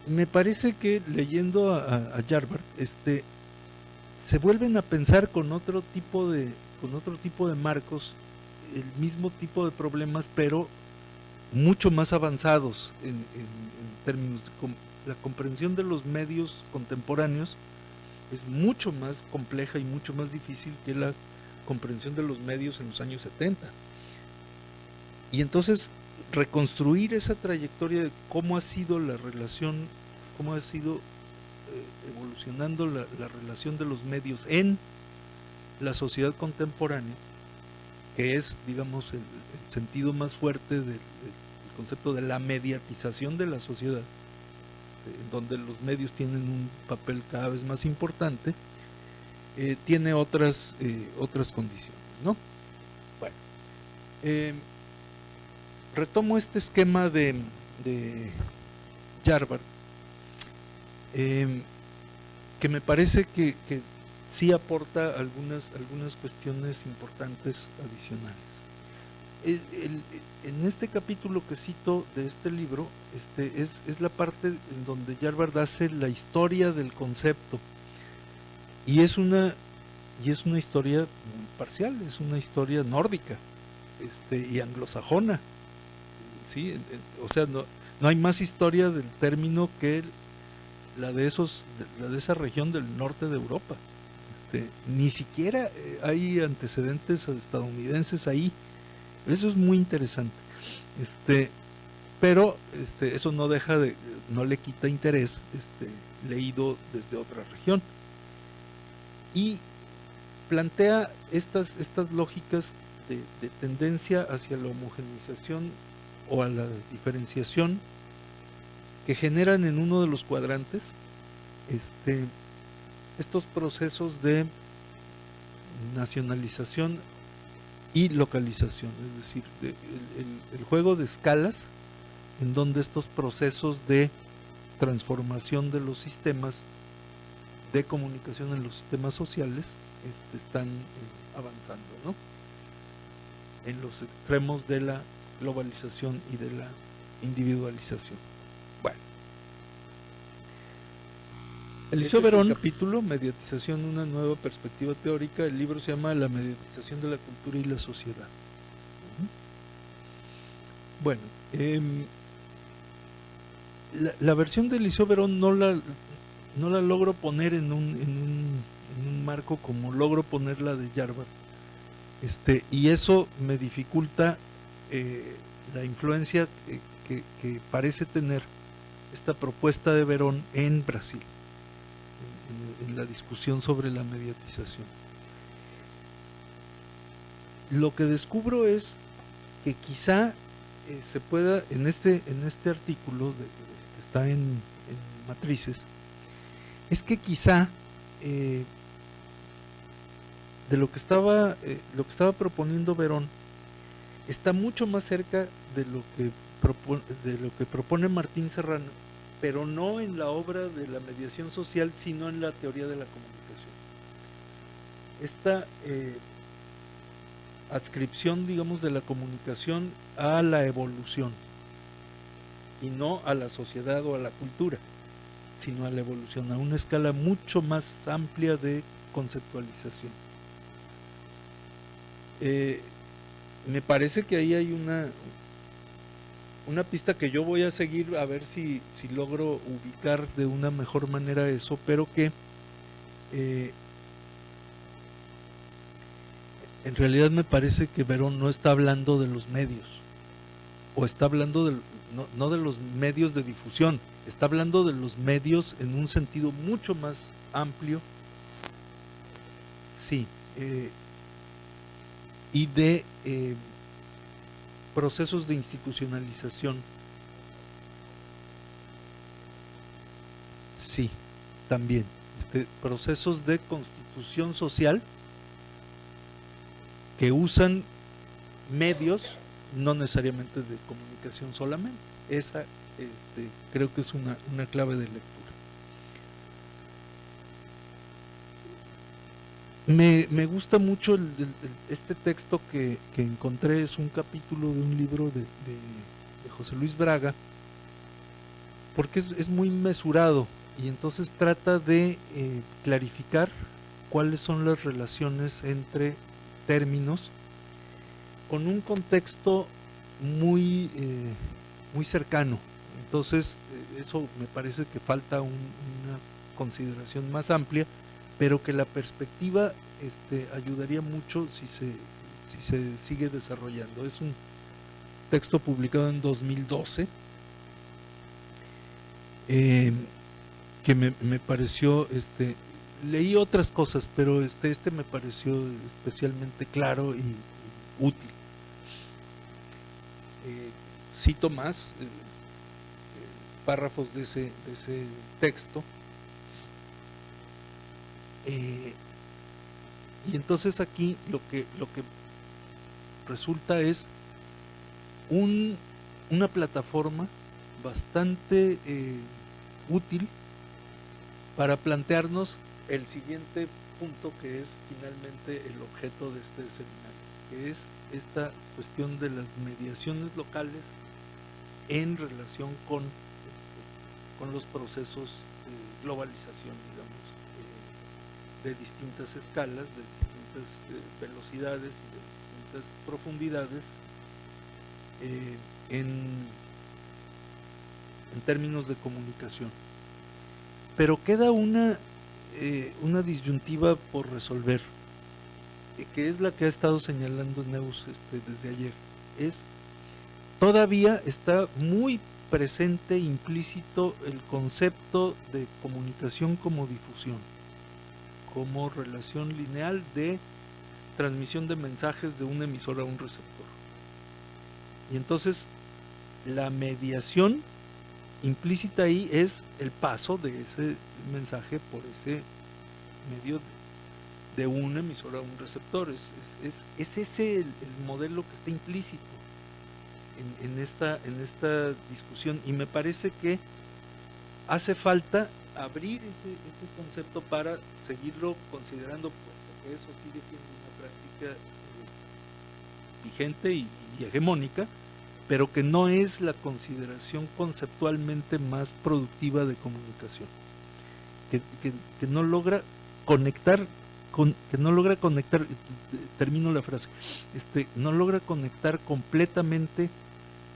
me parece que leyendo a Jarvard, se vuelven a pensar con otro tipo de marcos, el mismo tipo de problemas, pero mucho más avanzados en términos de la comprensión de los medios contemporáneos. Es mucho más compleja y mucho más difícil que la comprensión de los medios en los años 70. Y entonces reconstruir esa trayectoria de cómo ha sido la relación, cómo ha sido evolucionando la relación de los medios en la sociedad contemporánea, que es, digamos, el sentido más fuerte del concepto de la mediatización de la sociedad, en donde los medios tienen un papel cada vez más importante, tiene otras condiciones, ¿no? Bueno, retomo este esquema de Jarvard, que me parece que sí aporta algunas cuestiones importantes adicionales. En este capítulo que cito de este libro, es la parte en donde Jarvard hace la historia del concepto, y es una historia muy parcial, es una historia nórdica y anglosajona, ¿sí? O sea, no hay más historia del término que la de esa región del norte de Europa. Ni siquiera hay antecedentes estadounidenses ahí. Eso es muy interesante. Pero eso no le quita interés leído desde otra región. Y plantea estas lógicas de tendencia hacia la homogeneización o a la diferenciación que generan en uno de los cuadrantes estos procesos de nacionalización y localización, es decir, el juego de escalas en donde estos procesos de transformación de los sistemas de comunicación en los sistemas sociales están avanzando, ¿no? En los extremos de la globalización y de la individualización. Bueno, Eliseo Verón, capítulo Mediatización, una nueva perspectiva teórica. El libro se llama La mediatización de la cultura y la sociedad. Bueno, la versión de Eliseo Verón no la logro poner en un marco como logro poner la de Jarvard, y eso me dificulta la influencia que parece tener esta propuesta de Verón en Brasil, en la discusión sobre la mediatización. Lo que descubro es que quizá se pueda, en este artículo que está en Matrices, es que quizá de lo que estaba proponiendo Verón está mucho más cerca de lo que propone Martín Serrano, pero no en la obra de la mediación social, sino en la teoría de la comunicación. Esta adscripción, digamos, de la comunicación a la evolución, y no a la sociedad o a la cultura, sino a la evolución, a una escala mucho más amplia de conceptualización. Me parece que ahí hay una pista que yo voy a seguir a ver si logro ubicar de una mejor manera eso, pero que en realidad me parece que Verón no está hablando de los medios, o está hablando no de los medios de difusión, está hablando de los medios en un sentido mucho más amplio, sí, y de procesos de institucionalización. Sí, también. Procesos de constitución social que usan medios, no necesariamente de comunicación solamente. Esa creo que es una clave de lectura. Me gusta mucho este texto que encontré, es un capítulo de un libro de José Luis Braga, porque es muy mesurado y entonces trata de clarificar cuáles son las relaciones entre términos con un contexto muy cercano. Entonces eso me parece que falta una consideración más amplia, pero que la perspectiva ayudaría mucho si se sigue desarrollando. Es un texto publicado en 2012 que me pareció, leí otras cosas, pero me pareció especialmente claro y útil. Cito más párrafos de ese texto. Y entonces aquí lo que resulta es una plataforma bastante útil para plantearnos el siguiente punto, que es finalmente el objeto de este seminario, que es esta cuestión de las mediaciones locales en relación con los procesos de globalización, digamos, de distintas escalas, de distintas velocidades y de distintas profundidades en términos de comunicación. Pero queda una disyuntiva por resolver, que es la que ha estado señalando Neus desde ayer. Todavía está muy presente, implícito, el concepto de comunicación como difusión, como relación lineal de transmisión de mensajes de un emisor a un receptor. Y entonces la mediación implícita ahí es el paso de ese mensaje por ese medio de un emisor a un receptor. Es ese el modelo que está implícito en esta discusión, y me parece que hace falta abrir ese concepto para seguirlo considerando, porque eso sigue siendo una práctica vigente y hegemónica, pero que no es la consideración conceptualmente más productiva de comunicación, que no logra conectar, termino la frase, no logra conectar completamente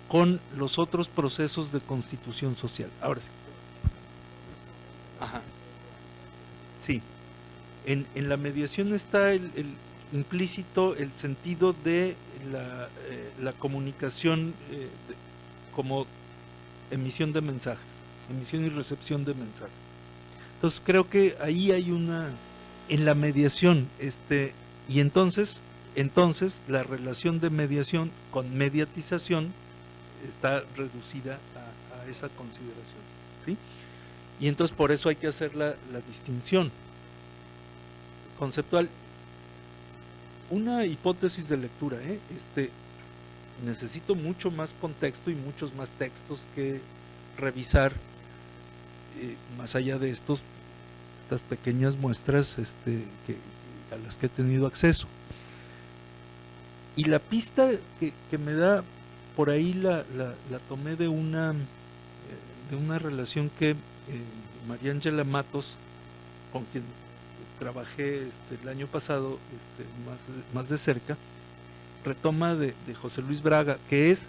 con los otros procesos de constitución social. Ahora sí. Ajá. Sí. En la mediación está el implícito el sentido de la comunicación como emisión de mensajes, emisión y recepción de mensajes. Entonces creo que ahí hay en la mediación, y entonces la relación de mediación con mediatización está reducida a esa consideración, ¿sí? Y entonces por eso hay que hacer la distinción conceptual. Una hipótesis de lectura, necesito mucho más contexto y muchos más textos que revisar, más allá de estas pequeñas muestras a las que he tenido acceso. Y la pista que me da por ahí la tomé de una relación que María Ángela Matos, con quien trabajé el año pasado más de cerca, retoma de José Luis Braga, que es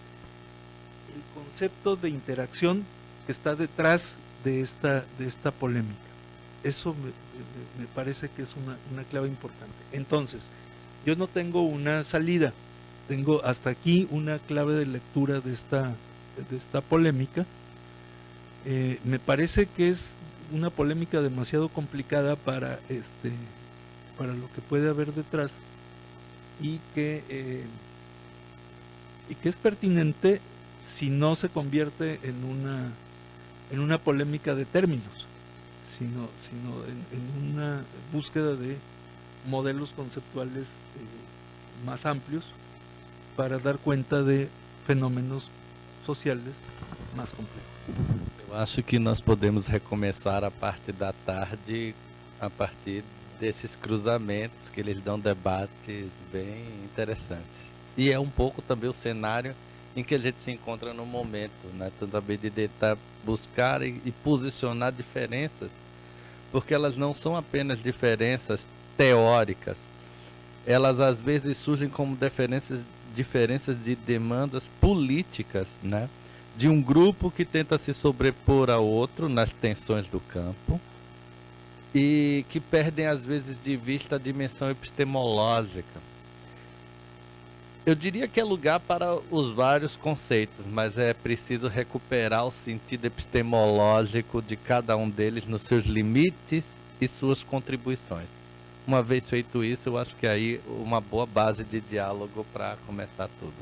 el concepto de interacción que está detrás de esta polémica. Eso me parece que es una clave importante. Entonces, yo no tengo una salida, tengo hasta aquí una clave de lectura de esta polémica. Me parece que es una polémica demasiado complicada para lo que puede haber detrás, y que es pertinente si no se convierte en una polémica de términos, sino en una búsqueda de modelos conceptuales más amplios para dar cuenta de fenómenos sociales más complejos. Eu acho que nós podemos recomeçar a parte da tarde a partir desses cruzamentos, que eles dão debates bem interessantes. E é um pouco também o cenário em que a gente se encontra no momento, né? Também de tentar buscar e posicionar diferenças, porque elas não são apenas diferenças teóricas, elas às vezes surgem como diferenças de demandas políticas, né? De um grupo que tenta se sobrepor a outro nas tensões do campo e que perdem às vezes de vista a dimensão epistemológica. Eu diria que é lugar para os vários conceitos, mas é preciso recuperar o sentido epistemológico de cada um deles nos seus limites e suas contribuições. Uma vez feito isso, eu acho que aí uma boa base de diálogo para começar tudo.